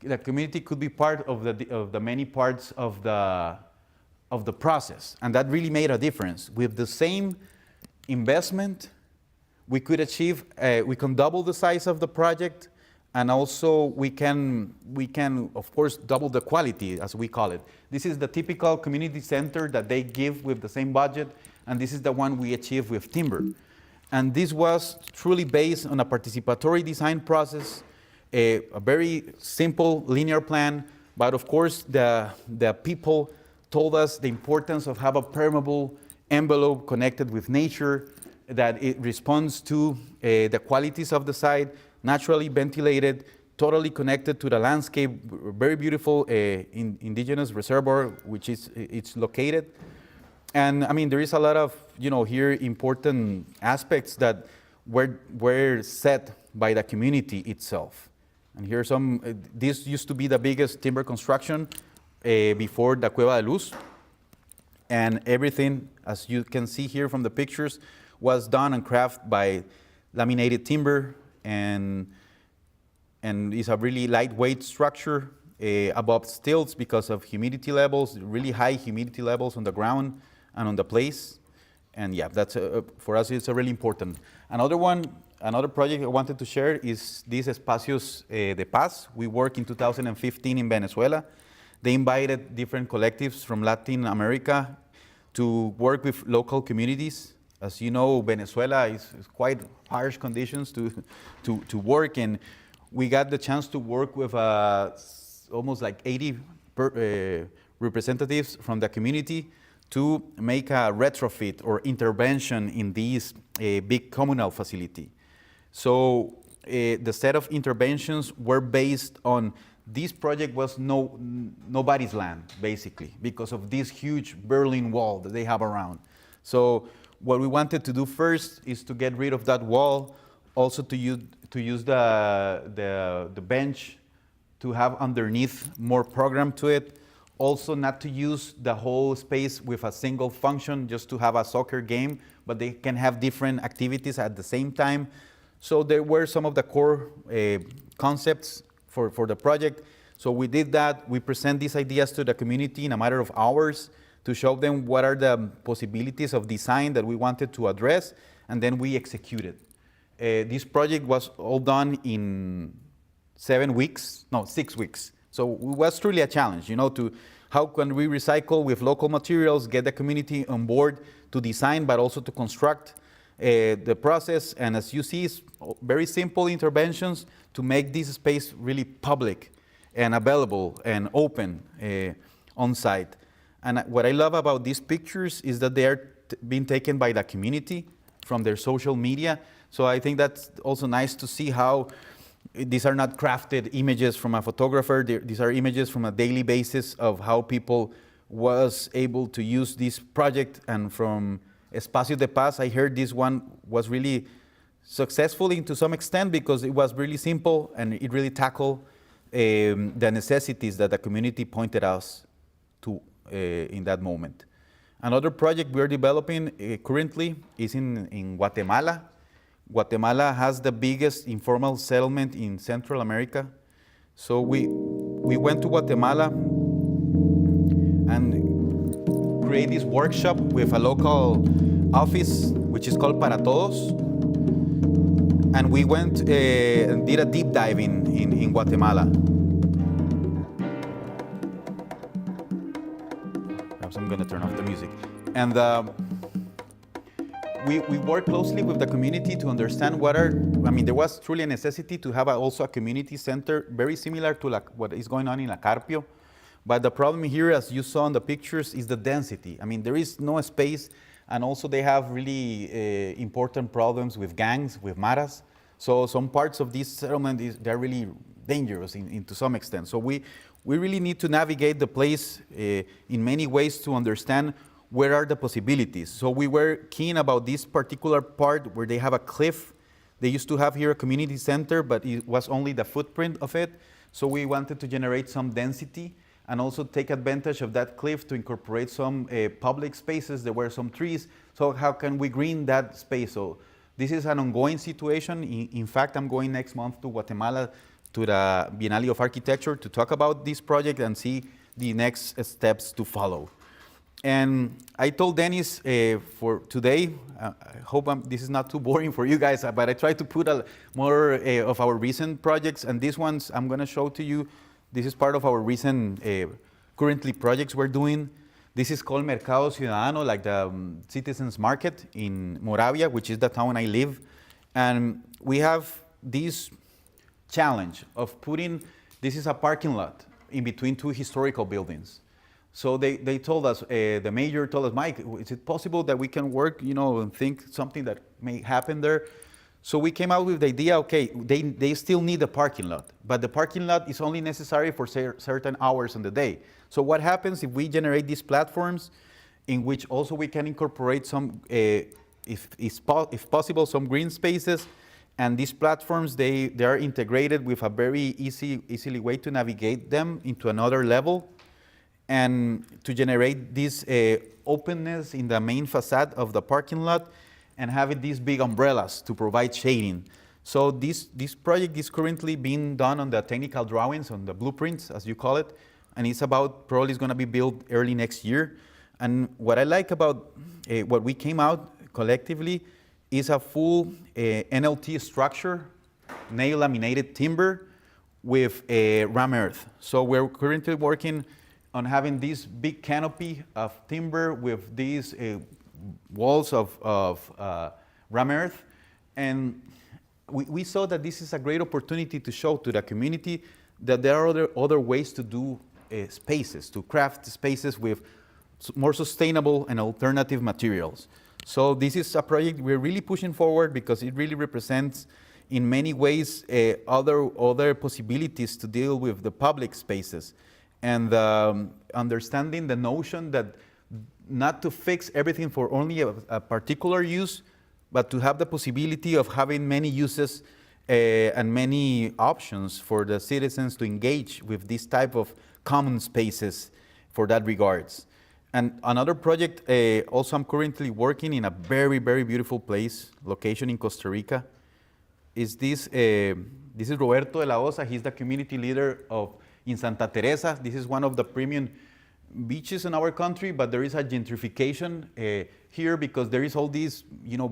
The community could be part of the many parts of the process, and that really made a difference. With the same investment, we could achieve, we can double the size of the project, and also we can of course double the quality, as we call it. This is the typical community center that they give with the same budget, and this is the one we achieved with timber. And this was truly based on a participatory design process, a very simple linear plan, but of course the people told us the importance of have a permeable envelope connected with nature, that it responds to the qualities of the site, naturally ventilated, totally connected to the landscape, very beautiful indigenous reservoir, which is it's located. And I mean, there is a lot of, here important aspects that were set by the community itself. And here are some, this used to be the biggest timber construction before the Cueva de Luz. And everything, as you can see here from the pictures, was done and crafted by laminated timber, and it's a really lightweight structure above stilts because of humidity levels, really high humidity levels on the ground and on the place. And yeah, that's for us it's a really important. Another project I wanted to share is this Espacios de Paz. We worked in 2015 in Venezuela. They invited different collectives from Latin America to work with local communities. As you know, Venezuela is quite harsh conditions to work, and we got the chance to work with almost like 80 representatives from the community to make a retrofit or intervention in this big communal facility. So the set of interventions were based on this project was nobody's land, basically, because of this huge Berlin Wall that they have around. So what we wanted to do first is to get rid of that wall, also to use the bench to have underneath more program to it, also not to use the whole space with a single function just to have a soccer game, but they can have different activities at the same time. So there were some of the core concepts for the project. So we did that. We present these ideas to the community in a matter of hours to show them what are the possibilities of design that we wanted to address, and then we executed. This project was all done in 6 weeks. So it was truly a challenge, to how can we recycle with local materials, get the community on board to design, but also to construct the process. And as you see, it's very simple interventions to make this space really public and available and open on site. And what I love about these pictures is that they are being taken by the community from their social media. So I think that's also nice to see how these are not crafted images from a photographer. These are images from a daily basis of how people was able to use this project. And from Espacios de Paz, I heard this one was really successful to some extent because it was really simple and it really tackled the necessities that the community pointed us to in that moment. Another project we're developing currently is in Guatemala. Guatemala has the biggest informal settlement in Central America. So we went to Guatemala and create this workshop with a local office, which is called Para Todos. And we went and did a deep dive in Guatemala. Perhaps I'm gonna turn off the music. And we work closely with the community to understand there was truly a necessity to have also a community center very similar to what is going on in La Carpio. But the problem here, as you saw in the pictures, is the density. There is no space, and also they have really important problems with gangs, with maras. So some parts of this settlement, they're really dangerous to some extent. So we really need to navigate the place in many ways to understand where are the possibilities? So we were keen about this particular part where they have a cliff. They used to have here a community center, but it was only the footprint of it. So we wanted to generate some density and also take advantage of that cliff to incorporate some public spaces. There were some trees. So how can we green that space? So this is an ongoing situation. In fact, I'm going next month to Guatemala to the Biennale of Architecture to talk about this project and see the next steps to follow. And I told Dennis for today, I hope this is not too boring for you guys, but I tried to put more of our recent projects, and these ones I'm going to show to you. This is part of our recent, currently projects we're doing. This is called Mercado Ciudadano, like the Citizens Market in Moravia, which is the town I live. And we have this challenge of putting, this is a parking lot in between two historical buildings. So they told us, the mayor told us, Mike, is it possible that we can work, and think something that may happen there? So we came out with the idea, okay, they still need a parking lot, but the parking lot is only necessary for certain hours on the day. So what happens if we generate these platforms in which also we can incorporate some, if possible, some green spaces, and these platforms, they are integrated with a very easily way to navigate them into another level, and to generate this openness in the main facade of the parking lot, and having these big umbrellas to provide shading. So this project is currently being done on the technical drawings, on the blueprints, as you call it, and it's probably is going to be built early next year. And what I like about what we came out collectively is a full NLT structure, nail laminated timber with ram earth. So we're currently working on having this big canopy of timber with these walls of ram earth. And we saw that this is a great opportunity to show to the community that there are other ways to do spaces, to craft spaces with more sustainable and alternative materials. So this is a project we're really pushing forward because it really represents in many ways other possibilities to deal with the public spaces. And understanding the notion that not to fix everything for only a particular use, but to have the possibility of having many uses and many options for the citizens to engage with this type of common spaces for that regards. And another project, also I'm currently working in a very, very beautiful location in Costa Rica, is this is Roberto de la Osa. He's the community leader in Santa Teresa. This is one of the premium beaches in our country, but there is a gentrification here because there is all these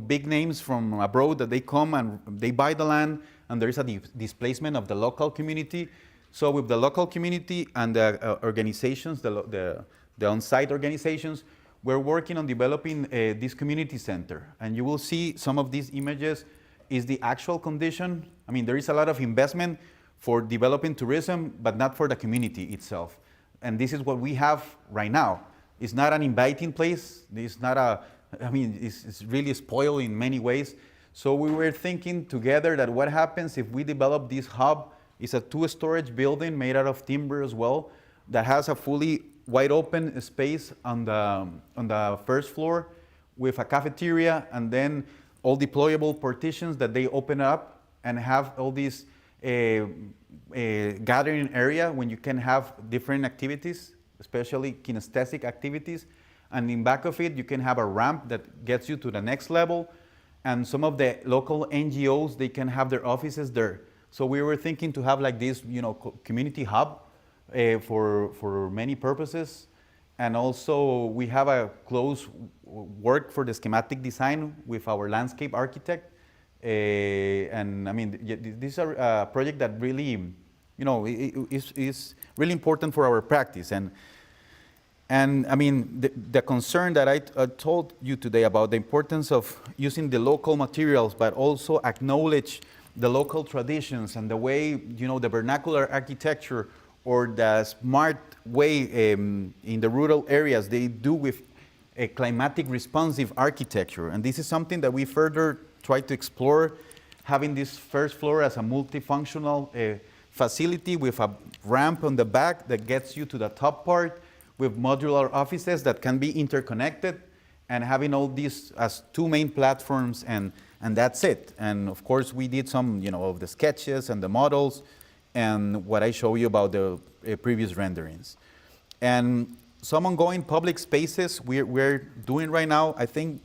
big names from abroad that they come and they buy the land, and there is a displacement of the local community. So with the local community and the organizations, the on-site organizations, we're working on developing this community center. And you will see some of these images is the actual condition. I mean, there is a lot of investment for developing tourism, but not for the community itself. And this is what we have right now. It's not an inviting place. It's not it's really spoiled in many ways. So we were thinking together that what happens if we develop this hub. It's a 2-storage building made out of timber as well that has a fully wide open space on the first floor with a cafeteria, and then all deployable partitions that they open up and have all these gathering area when you can have different activities, especially kinesthetic activities. And in back of it, you can have a ramp that gets you to the next level. And some of the local NGOs, they can have their offices there. So we were thinking to have like this, community hub for many purposes. And also we have a close work for the schematic design with our landscape architect. And I mean, this is a project that really, is really important for our practice. And I mean, the concern that I told you today about the importance of using the local materials, but also acknowledge the local traditions and the way, the vernacular architecture or the smart way in the rural areas they do with a climatic responsive architecture. And this is something that we further try to explore, having this first floor as a multifunctional facility with a ramp on the back that gets you to the top part, with modular offices that can be interconnected and having all these as two main platforms, and that's it. And of course, we did some, of the sketches and the models and what I show you about the previous renderings. And some ongoing public spaces we're doing right now. I think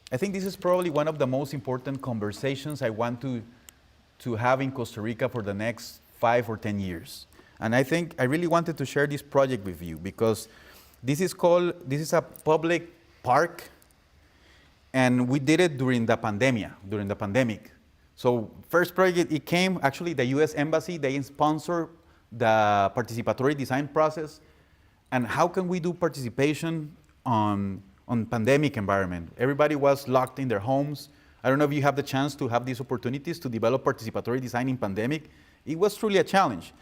this is probably one of the most important conversations I want to have in Costa Rica for the next 5 or 10 years. And I think I really wanted to share this project with you because this is a public park, and we did it during the pandemic. So first project, it came, actually the US Embassy, they sponsor the participatory design process. And how can we do participation on pandemic environment? Everybody was locked in their homes. I don't know if you have the chance to have these opportunities to develop participatory design in pandemic. It was truly a challenge.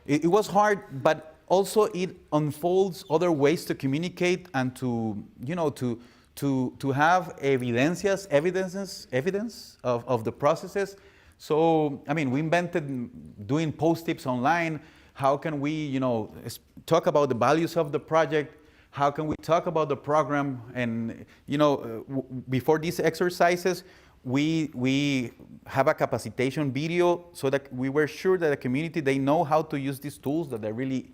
It was hard, but also it unfolds other ways to communicate and to have evidence of the processes. So, I mean, we invented doing post-its online. How can we, talk about the values of the project? How can we talk about the program? And, before these exercises, we have a capacitation video so that we were sure that the community, they know how to use these tools, that they're really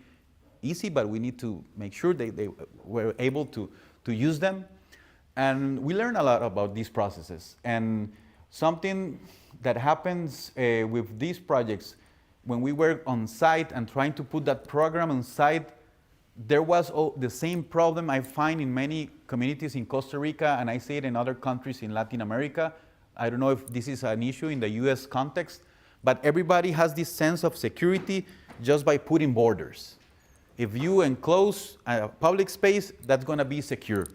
easy, but we need to make sure they were able to use them. And we learn a lot about these processes. And something that happens with these projects, when we were on site and trying to put that program on site, there was the same problem I find in many communities in Costa Rica, and I see it in other countries in Latin America. I don't know if this is an issue in the US context, but everybody has this sense of security just by putting borders. If you enclose a public space, that's going to be secure.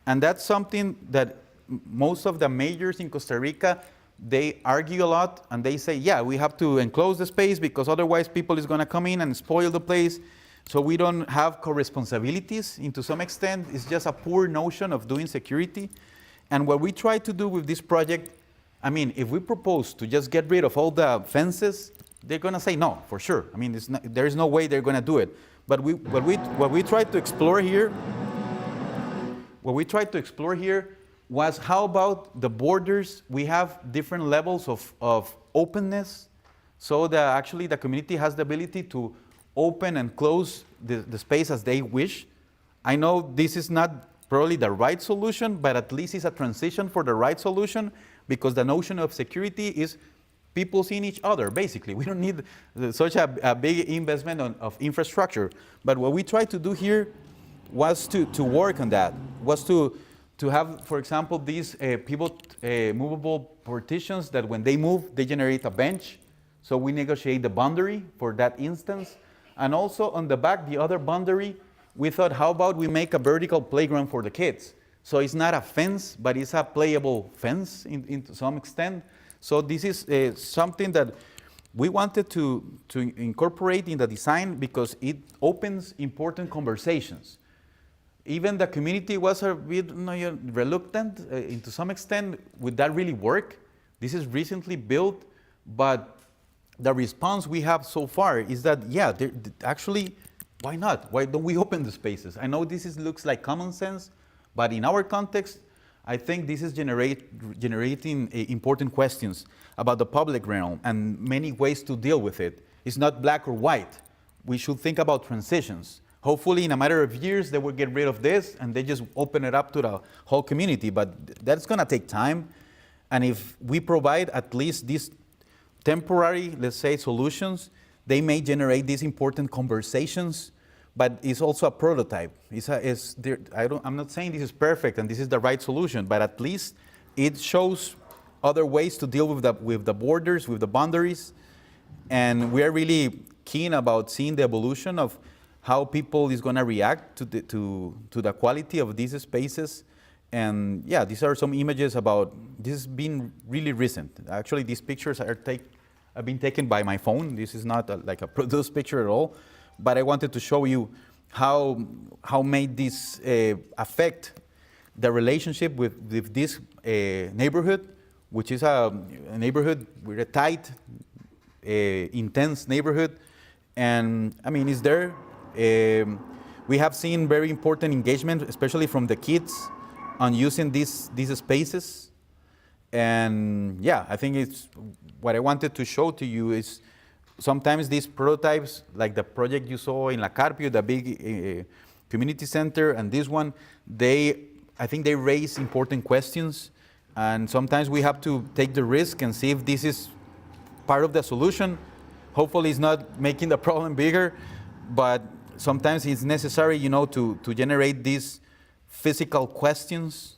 And that's something that most of the mayors in Costa Rica, they argue a lot, and they say, yeah, we have to enclose the space because otherwise people is going to come in and spoil the place. So we don't have co-responsibilities. And to some extent, it's just a poor notion of doing security. And what we try to do with this project, I mean, if we propose to just get rid of all the fences, they're going to say no, for sure. I mean, there's no way they're going to do it. But what we tried to explore here, was how about the borders? We have different levels of openness, so that actually the community has the ability to open and close the space as they wish. I know this is not probably the right solution, but at least it's a transition for the right solution, because the notion of security is people seeing each other, basically. We don't need such a big investment of infrastructure. But what we tried to do here was to work on that, was to have, for example, these movable partitions that when they move, they generate a bench. So we negotiate the boundary for that instance. And also on the back, the other boundary, we thought, how about we make a vertical playground for the kids? So it's not a fence, but it's a playable fence to some extent. So this is something that we wanted to incorporate in the design because it opens important conversations. Even the community was a bit reluctant to some extent. Would that really work? This is recently built, but the response we have so far is that, yeah, actually, why not? Why don't we open the spaces? I know this looks like common sense, but in our context, I think this is generating important questions about the public realm and many ways to deal with it. It's not black or white. We should think about transitions. Hopefully, in a matter of years, they will get rid of this and they just open it up to the whole community. But that's going to take time. And if we provide at least these temporary, let's say, solutions, they may generate these important conversations. But it's also a prototype. I'm not saying this is perfect and this is the right solution, but at least it shows other ways to deal with the borders, with the boundaries. And we are really keen about seeing the evolution of how people is going to react to the quality of these spaces. And yeah, these are some images about, this has been really recent. Actually, these pictures have been taken by my phone. This is not like a produced picture at all. But I wanted to show you how made this affect the relationship with this neighborhood, which is a neighborhood with a tight, intense neighborhood. And I mean, it's there. We have seen very important engagement, especially from the kids, on using these spaces. And yeah, I think it's what I wanted to show to you is sometimes these prototypes, like the project you saw in La Carpio, the big community center, and this one, I think they raise important questions. And sometimes we have to take the risk and see if this is part of the solution. Hopefully it's not making the problem bigger, but sometimes it's necessary, to generate these physical questions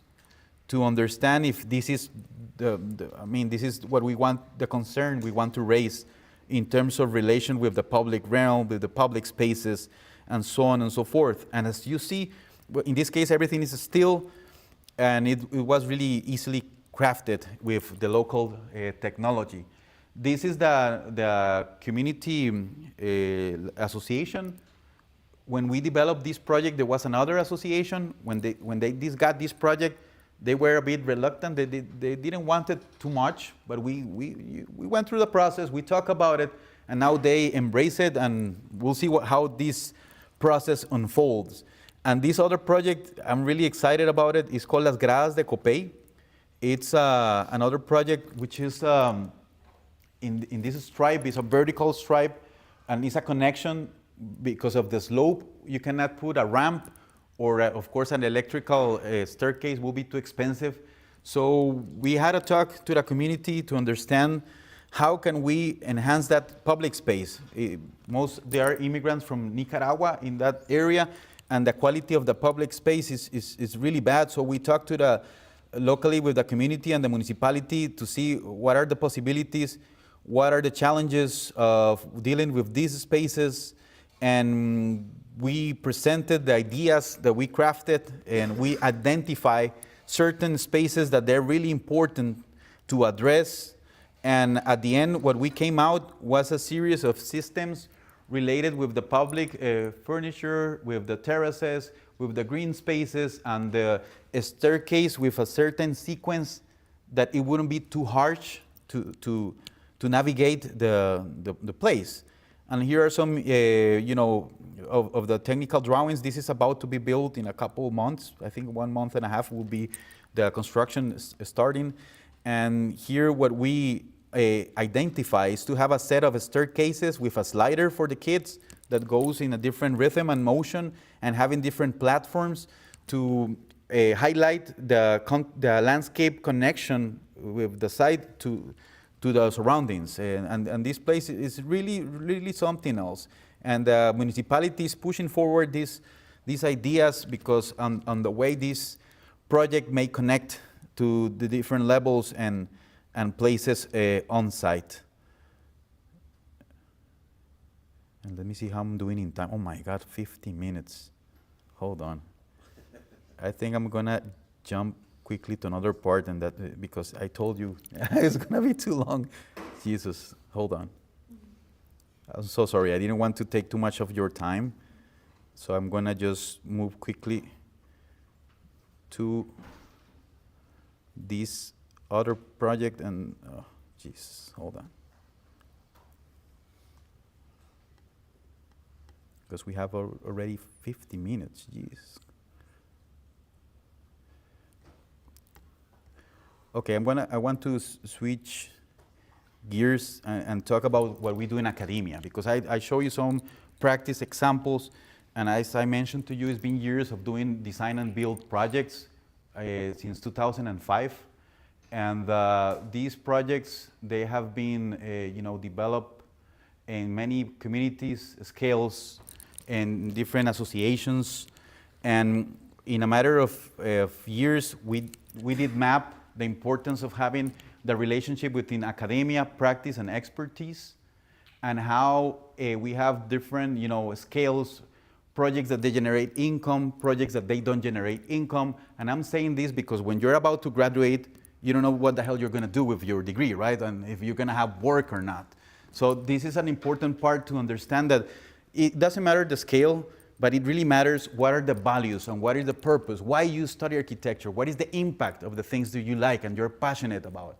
to understand if this is this is what we want, the concern we want to raise in terms of relation with the public realm, with the public spaces, and so on and so forth. And as you see, in this case, everything is still, and it was really easily crafted with the local technology. This is the community association. When we developed this project, there was another association. When they got this project, they were a bit reluctant. They didn't want it too much, but we went through the process. We talked about it, and now they embrace it, and we'll see how this process unfolds. And this other project, I'm really excited about it. It's called Las Gradas de Copey. It's another project which is in this stripe. It's a vertical stripe, and it's a connection because of the slope. You cannot put a ramp, or of course an electrical staircase will be too expensive. So we had a talk to the community to understand how can we enhance that public space. There are immigrants from Nicaragua in that area, and the quality of the public space is really bad. So we talked to locally with the community and the municipality to see what are the possibilities, what are the challenges of dealing with these spaces, and we presented the ideas that we crafted, and we identify certain spaces that they're really important to address. And at the end, what we came out was a series of systems related with the public furniture, with the terraces, with the green spaces, and the staircase with a certain sequence that it wouldn't be too harsh to navigate the place. And here are some, of the technical drawings. This is about to be built in a couple of months. I think 1.5 months will be the construction starting. And here what we identify is to have a set of staircases with a slider for the kids that goes in a different rhythm and motion, and having different platforms to highlight the landscape connection with the site to the surroundings. And this place is really, really something else. And the municipality is pushing forward these ideas because on the way this project may connect to the different levels and places on site. And let me see how I'm doing in time. Oh my God, 50 minutes. Hold on. I think I'm gonna jump quickly to another part, and that because I told you it's gonna be too long. Jesus, hold on. I'm so sorry. I didn't want to take too much of your time, so I'm gonna just move quickly to this other project. And oh, Jesus, hold on, because we have already 50 minutes. Jeez. Okay, I want to switch gears and talk about what we do in academia, because I show you some practice examples, and as I mentioned to you, it's been years of doing design and build projects since 2005, and these projects, they have been developed in many communities, scales, and different associations, and in a matter of years, we did map the importance of having the relationship between academia, practice, and expertise, and how we have different, scales, projects that they generate income, projects that they don't generate income. And I'm saying this because when you're about to graduate, you don't know what the hell you're gonna do with your degree, right? And if you're gonna have work or not. So this is an important part to understand, that it doesn't matter the scale, but it really matters what are the values and what is the purpose, why you study architecture, what is the impact of the things that you like and you're passionate about.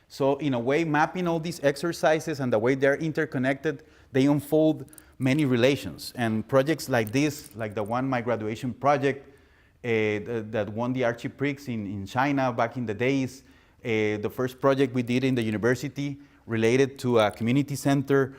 So in a way, mapping all these exercises and the way they're interconnected, they unfold many relations. And projects like this, like the one, my graduation project, that won the Archiprix in China back in the days, the first project we did in the university related to a community center.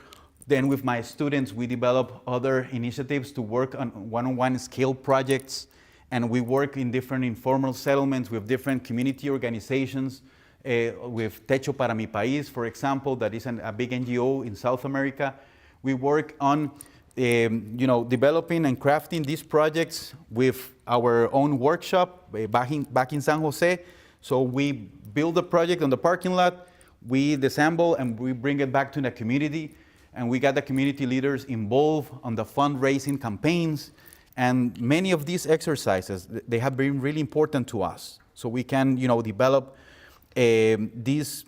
Then with my students, we develop other initiatives to work on one-on-one scale projects. And we work in different informal settlements with different community organizations, with Techo para mi País, for example, that is a big NGO in South America. We work on developing and crafting these projects with our own workshop back in San Jose. So we build a project on the parking lot, we disassemble, and we bring it back to the community. And we got the community leaders involved on the fundraising campaigns. And many of these exercises, they have been really important to us. So we can, develop this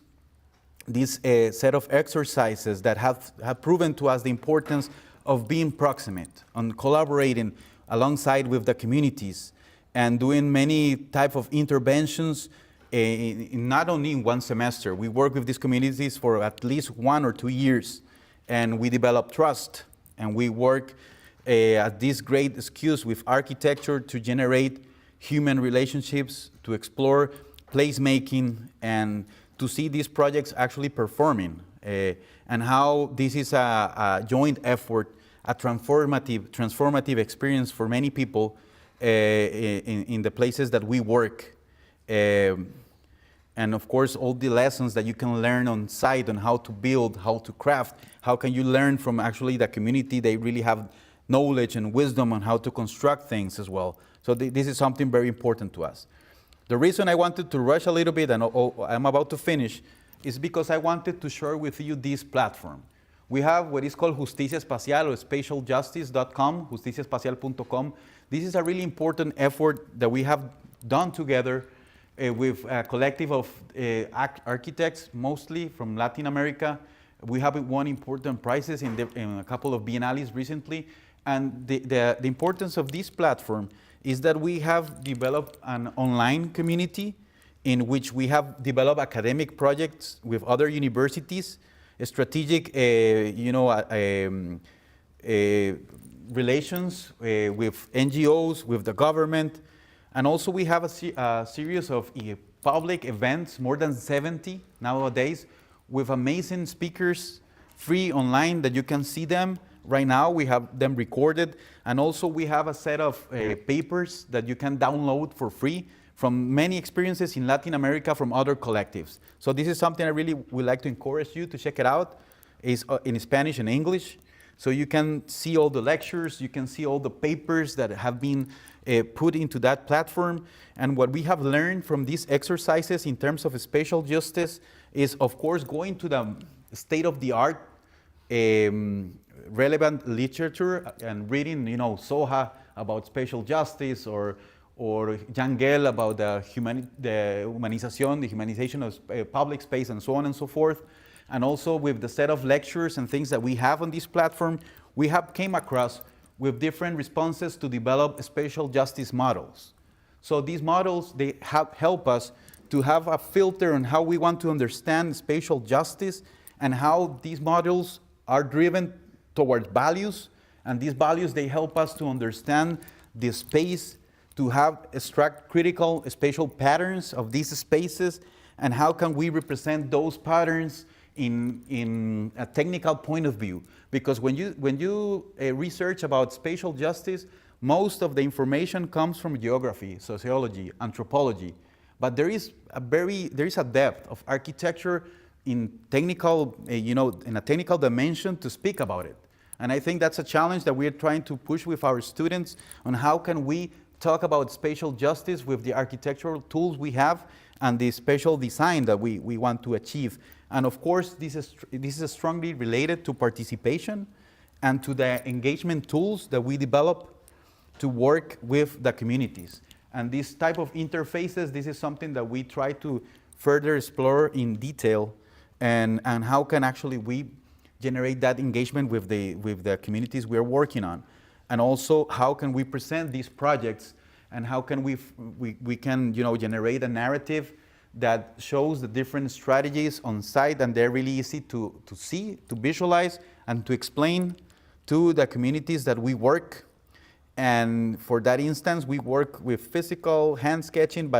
set of exercises that have proven to us the importance of being proximate, on collaborating alongside with the communities, and doing many type of interventions, not only in one semester. We work with these communities for at least 1 or 2 years. And we develop trust, and we work at this great excuse with architecture to generate human relationships, to explore placemaking, and to see these projects actually performing, and how this is a joint effort, a transformative experience for many people in the places that we work. And of course, all the lessons that you can learn on site on how to build, how to craft, how can you learn from actually the community. They really have knowledge and wisdom on how to construct things as well. So this is something very important to us. The reason I wanted to rush a little bit, and I'm about to finish, is because I wanted to share with you this platform. We have what is called Justicia Espacial, or spatialjustice.com, justiciaespacial.com. This is a really important effort that we have done together with a collective of architects, mostly from Latin America. We have won important prizes in a couple of biennales recently. And the importance of this platform is that we have developed an online community in which we have developed academic projects with other universities, strategic relations with NGOs, with the government. And also we have a series of public events, more than 70 nowadays, with amazing speakers, free online that you can see them. Right now we have them recorded. And also we have a set of papers that you can download for free from many experiences in Latin America from other collectives. So this is something I really would like to encourage you to check it out. It's in Spanish and English. So you can see all the lectures, you can see all the papers that have been put into that platform. And what we have learned from these exercises in terms of spatial justice is, of course, going to the state-of-the-art relevant literature and reading, SoA about spatial justice, or Jangel about the humanization of public space, and so on and so forth. And also with the set of lectures and things that we have on this platform, we have came across with different responses to develop spatial justice models. So these models, they help us to have a filter on how we want to understand spatial justice, and how these models are driven towards values. And these values, they help us to understand the space, to extract critical spatial patterns of these spaces, and how can we represent those patterns in a technical point of view. Because when you research about spatial justice, most of the information comes from geography, sociology, anthropology, but there is a depth of architecture in technical, in a technical dimension to speak about it. And I think that's a challenge that we're trying to push with our students on how can we talk about spatial justice with the architectural tools we have and the spatial design that we want to achieve. And of course, this is strongly related to participation and to the engagement tools that we develop to work with the communities. And this type of interfaces, this is something that we try to further explore in detail, and how can actually we generate that engagement with the communities we are working on. And also, how can we present these projects, and how can we can generate a narrative that shows the different strategies on site, and they're really easy to see, to visualize, and to explain to the communities that we work. And for that instance, we work with physical hand sketching,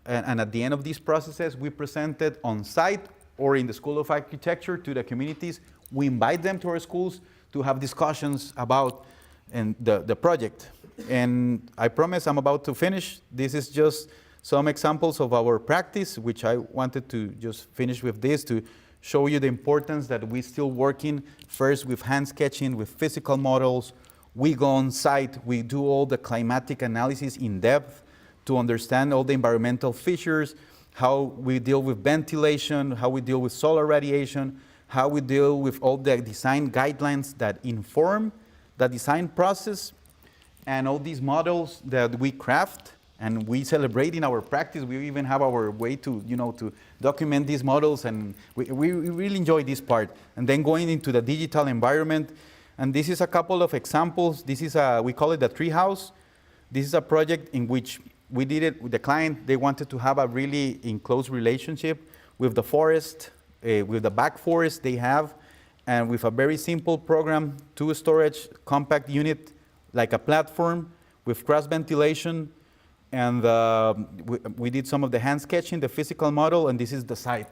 and at the end of these processes, we present it on site or in the School of Architecture to the communities. We invite them to our schools to have discussions about the project. And I promise I'm about to finish. This is just some examples of our practice, which I wanted to just finish with this to show you the importance that we're still working first with hand sketching, with physical models. We go on site, we do all the climatic analysis in depth to understand all the environmental features, how we deal with ventilation, how we deal with solar radiation, how we deal with all the design guidelines that inform the design process, and all these models that we craft and we celebrate in our practice. We even have our way to, to document these models, and we really enjoy this part. And then going into the digital environment, and this is a couple of examples. This is we call it the treehouse. This is a project in which we did it with the client. They wanted to have a really in close relationship with the forest, with the back forest they have, and with a very simple program, 2 storage compact unit, like a platform with cross ventilation. And we did some of the hand sketching, the physical model, and this is the site.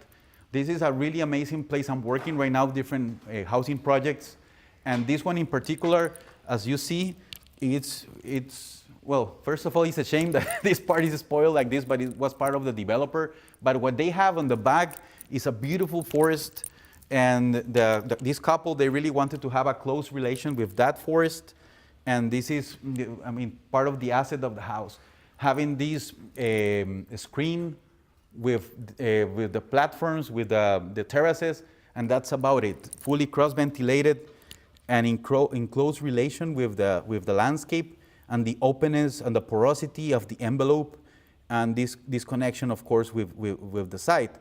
This is a really amazing place. I'm working right now with different housing projects. And this one in particular, as you see, it's well, first of all, it's a shame that this part is spoiled like this, but it was part of the developer. But what they have on the back is a beautiful forest. And this couple, they really wanted to have a close relation with that forest. And this is, part of the asset of the house. Having this screen with the platforms, with the terraces, and that's about it. Fully cross-ventilated and in close relation with the landscape, and the openness and the porosity of the envelope, and this connection, of course, with the site.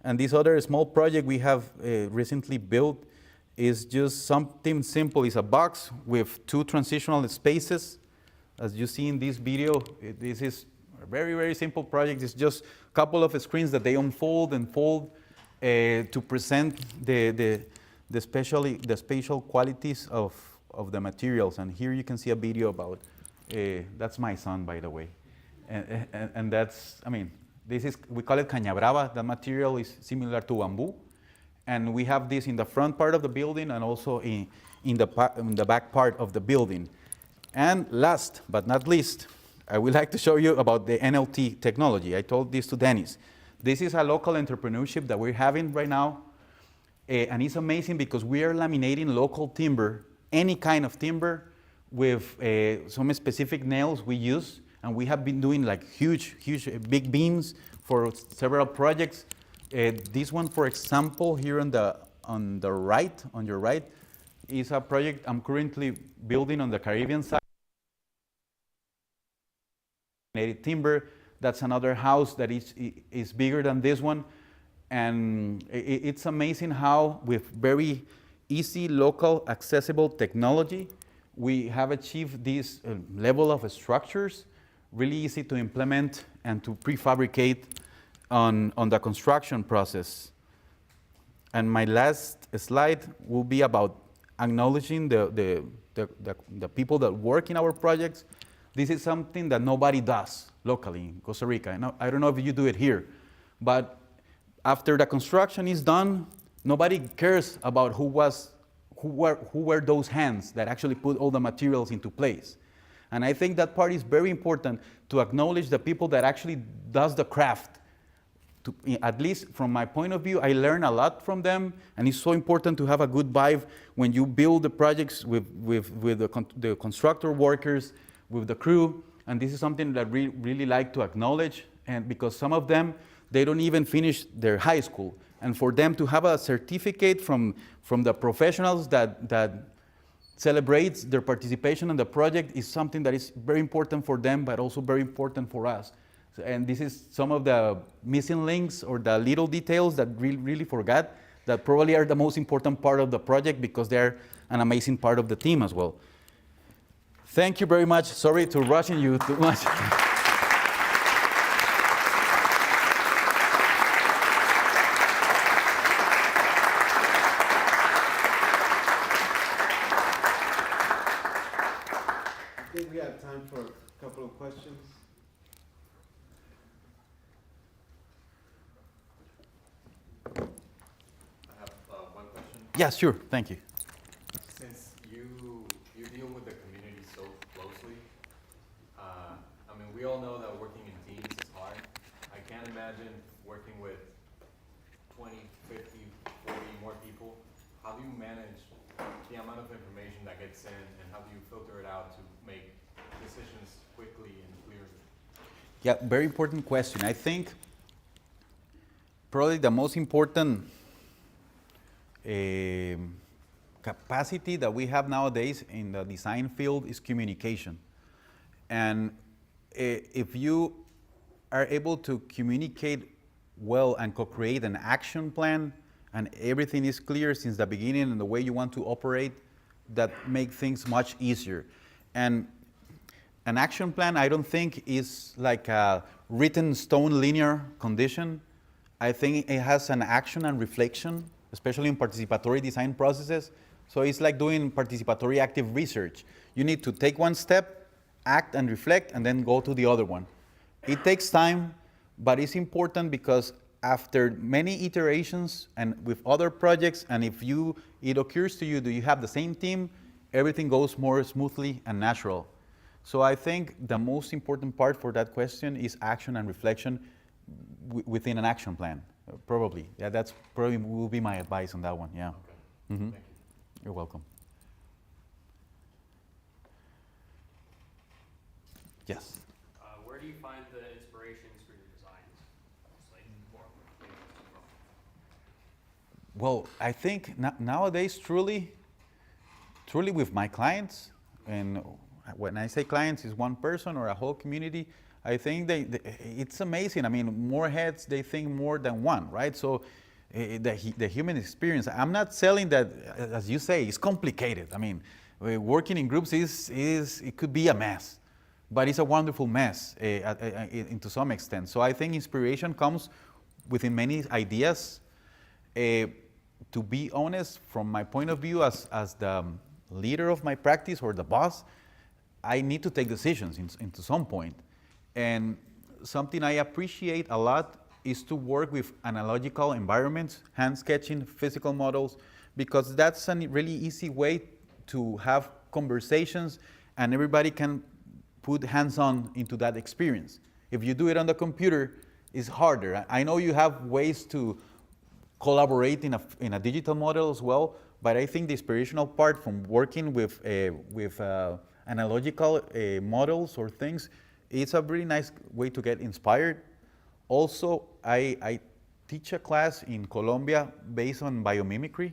And this other small project we have recently built is just something simple. It's a box with 2 transitional spaces. As you see in this video, this is a very, very simple project. It's just a couple of screens that they unfold and fold to present the spatial qualities of the materials. And here you can see a video about, that's my son, by the way. And that's, this is, we call it caña brava. The material is similar to bamboo. And we have this in the front part of the building and also in the back part of the building. And last but not least, I would like to show you about the NLT technology. I told this to Dennis. This is a local entrepreneurship that we're having right now. And it's amazing because we are laminating local timber, any kind of timber, with some specific nails we use. And we have been doing like huge, big beams for several projects. This one, for example, here on your right, is a project I'm currently building on the Caribbean side. Timber, that's another house that is bigger than this one. And it's amazing how with very easy, local, accessible technology, we have achieved this level of structures, really easy to implement and to prefabricate on the construction process. And my last slide will be about acknowledging the people that work in our projects. This is something that nobody does locally in Costa Rica. I don't know if you do it here, but after the construction is done, nobody cares about who were those hands that actually put all the materials into place. And I think that part is very important, to acknowledge the people that actually does the craft. At least from my point of view, I learn a lot from them, and it's so important to have a good vibe when you build the projects with the constructor workers, with the crew. And this is something that we really like to acknowledge, and because some of them, they don't even finish their high school. And for them to have a certificate from the professionals that celebrates their participation in the project is something that is very important for them, but also very important for us. And this is some of the missing links or the little details that we really forgot that probably are the most important part of the project, because they're an amazing part of the team as well. Thank you very much. Sorry to rushing you too much. we have time for a couple of questions. I have one question. Yeah, sure. Thank you. Since you deal with the community so closely, I mean, we all know that working in teams is hard. I can't imagine working with 20, 50, 40 more people. How do you manage the amount of information that gets in, and how do you filter it out to make decisions quickly and clearly? Yeah, very important question. I think probably the most important capacity that we have nowadays in the design field is communication. And if you are able to communicate well and co-create an action plan, and everything is clear since the beginning and the way you want to operate, that make things much easier. And an action plan, I don't think is like a written stone linear condition. I think it has an action and reflection, especially in participatory design processes. So it's like doing participatory active research. You need to take one step, act and reflect, and then go to the other one. It takes time, but it's important because after many iterations and with other projects, and if it occurs to you, do you have the same team, everything goes more smoothly and natural. So I think the most important part for that question is action and reflection within an action plan, probably. Yeah, that's probably will be my advice on that one, yeah. Okay. Mm-hmm. Thank you. You're welcome. Yes. Where do you find the inspirations for your designs? It's like more interesting from. Well, I think nowadays, truly with my clients, and when I say clients, is one person or a whole community, I think it's amazing. I mean, more heads, they think more than one, right? So the human experience, I'm not selling that, as you say, it's complicated. I mean, working in groups it could be a mess, but it's a wonderful mess to some extent. So I think inspiration comes within many ideas. To be honest, from my point of view as the leader of my practice or the boss, I need to take decisions into some point. And something I appreciate a lot is to work with analogical environments, hand sketching, physical models, because that's a really easy way to have conversations and everybody can put hands-on into that experience. If you do it on the computer, it's harder. I know you have ways to collaborate in a digital model as well, but I think the inspirational part from working with analogical models or things, it's a really nice way to get inspired. Also, I teach a class in Colombia based on biomimicry.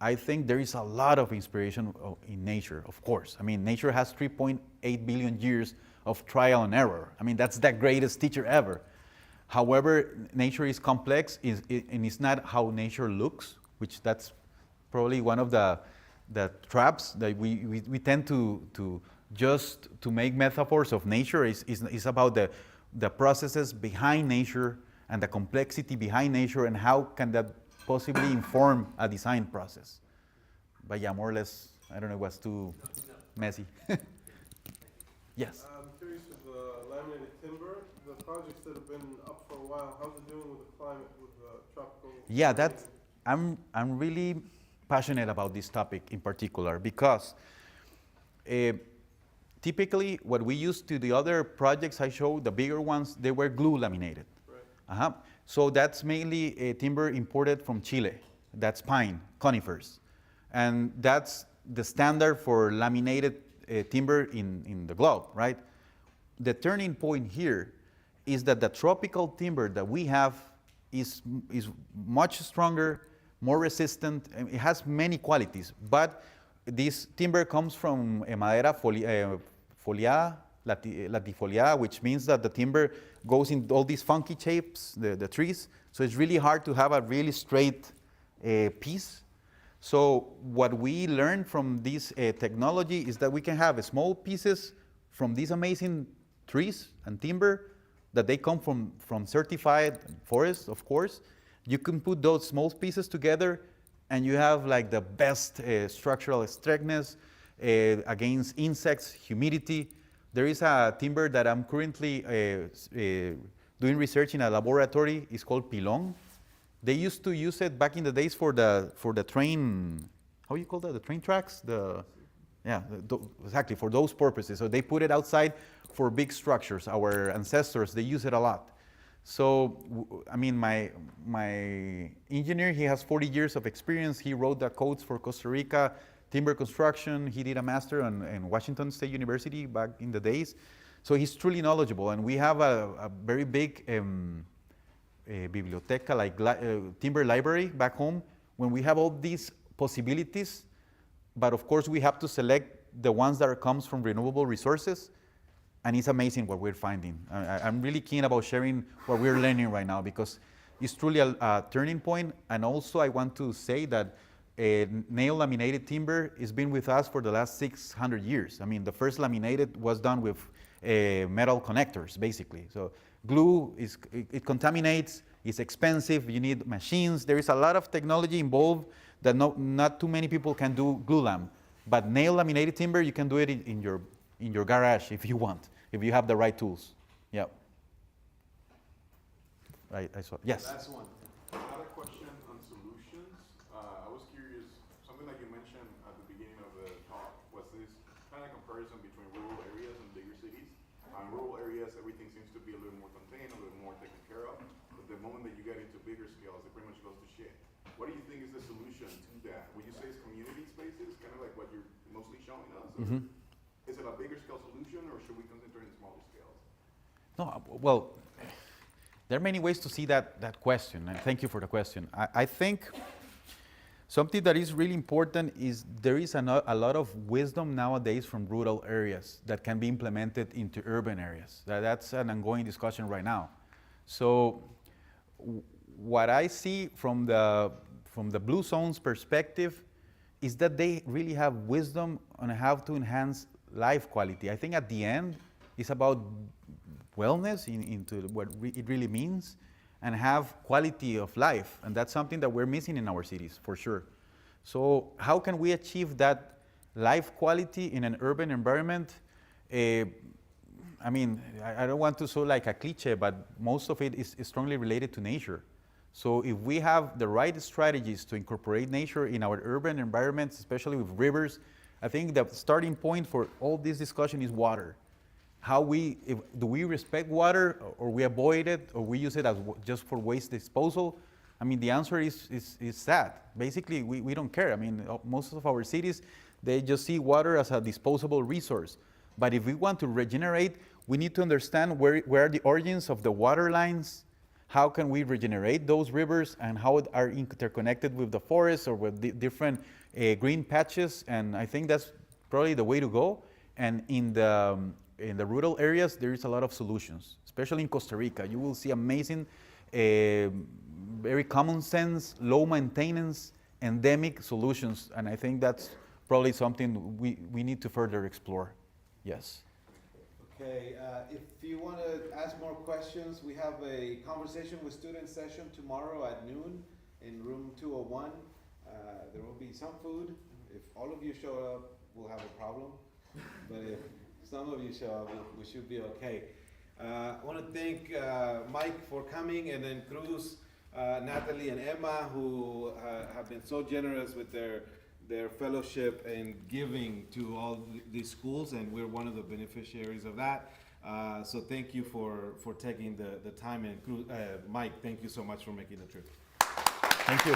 I think there is a lot of inspiration in nature, of course. I mean, nature has 3.8 billion years of trial and error. I mean, that's the greatest teacher ever. However, nature is complex, and it's not how nature looks, which that's probably one of the traps that we tend to just to make metaphors of nature. Is about the processes behind nature and the complexity behind nature, and how can that possibly inform a design process. But yeah, more or less, I don't know, it was too messy. Yes? I'm curious with the laminated timber, the projects that have been up for a while, how's it doing with the climate, with the tropical? Yeah, I'm really passionate about this topic in particular because typically what we used to the other projects I showed, the bigger ones, they were glue laminated. Right. So that's mainly timber imported from Chile. That's pine, conifers. And that's the standard for laminated timber in the globe, right? The turning point here is that the tropical timber that we have is much stronger, more resistant, and it has many qualities. But this timber comes from madera foliada, latifoliada, which means that the timber goes in all these funky shapes, the trees. So it's really hard to have a really straight piece. So what we learned from this technology is that we can have small pieces from these amazing trees and timber that they come from certified forests, of course. You can put those small pieces together and you have like the best structural strengthness, against insects, humidity. There is a timber that I'm currently doing research in a laboratory. It's called pilon. They used to use it back in the days for the train. How you call that? The train tracks. Exactly for those purposes. So they put it outside for big structures. Our ancestors, they use it a lot. So I mean, my engineer, he has 40 years of experience. He wrote the codes for Costa Rica timber construction. He did a master in Washington State University back in the days. So he's truly knowledgeable, and we have a very big biblioteca, like timber library back home, when we have all these possibilities, but of course we have to select the ones that comes from renewable resources, and it's amazing what we're finding. I'm really keen about sharing what we're learning right now, because it's truly a turning point. And also I want to say that nail laminated timber has been with us for the last 600 years. I mean, the first laminated was done with metal connectors, basically. So glue, it contaminates, it's expensive, you need machines. There is a lot of technology involved that not too many people can do glue lam. But nail laminated timber, you can do it in your garage if you want, if you have the right tools. Yeah. I saw, yes. Last one. I had a question on solutions. I was curious, something that you mentioned at the beginning of the talk was this kind of comparison between rural areas and bigger cities. In rural areas, everything seems to be a little more contained, a little more taken care of. But the moment that you get into bigger scales, it pretty much goes to shit. What do you think is the solution to that? Would you say it's community spaces, kind of like what you're mostly showing us? Mm-hmm. Is it a bigger scale solution, or should we concentrate in smaller scales? No, well, there are many ways to see that question, and thank you for the question. I think something that is really important is there is a lot of wisdom nowadays from rural areas that can be implemented into urban areas. That's an ongoing discussion right now. So what I see from the Blue Zone's perspective is that they really have wisdom on how to enhance life quality. I think at the end, it's about wellness into what it really means, and have quality of life. And that's something that we're missing in our cities, for sure. So how can we achieve that life quality in an urban environment? I mean, I don't want to sound like a cliche, but most of it is strongly related to nature. So if we have the right strategies to incorporate nature in our urban environments, especially with rivers, I think the starting point for all this discussion is water. Do we respect water, or we avoid it, or we use it as just for waste disposal? I mean, the answer is sad. Basically, we don't care. I mean, most of our cities, they just see water as a disposable resource. But if we want to regenerate, we need to understand where are the origins of the water lines, how can we regenerate those rivers, and how are interconnected with the forests or with the different green patches. And I think that's probably the way to go. And in the rural areas, there is a lot of solutions, especially in Costa Rica. You will see amazing, very common sense, low maintenance, endemic solutions. And I think that's probably something we need to further explore. Yes. Okay, if you want to ask more questions, we have a conversation with students session tomorrow at noon in room 201. There will be some food. If all of you show up, we'll have a problem. But if some of you show up, we should be okay. I want to thank Mike for coming, and then Cruz, Natalie, and Emma, who have been so generous with their fellowship and giving to all these schools, and we're one of the beneficiaries of that. So thank you for taking the time, and Cruz, Mike, thank you so much for making the trip. Thank you.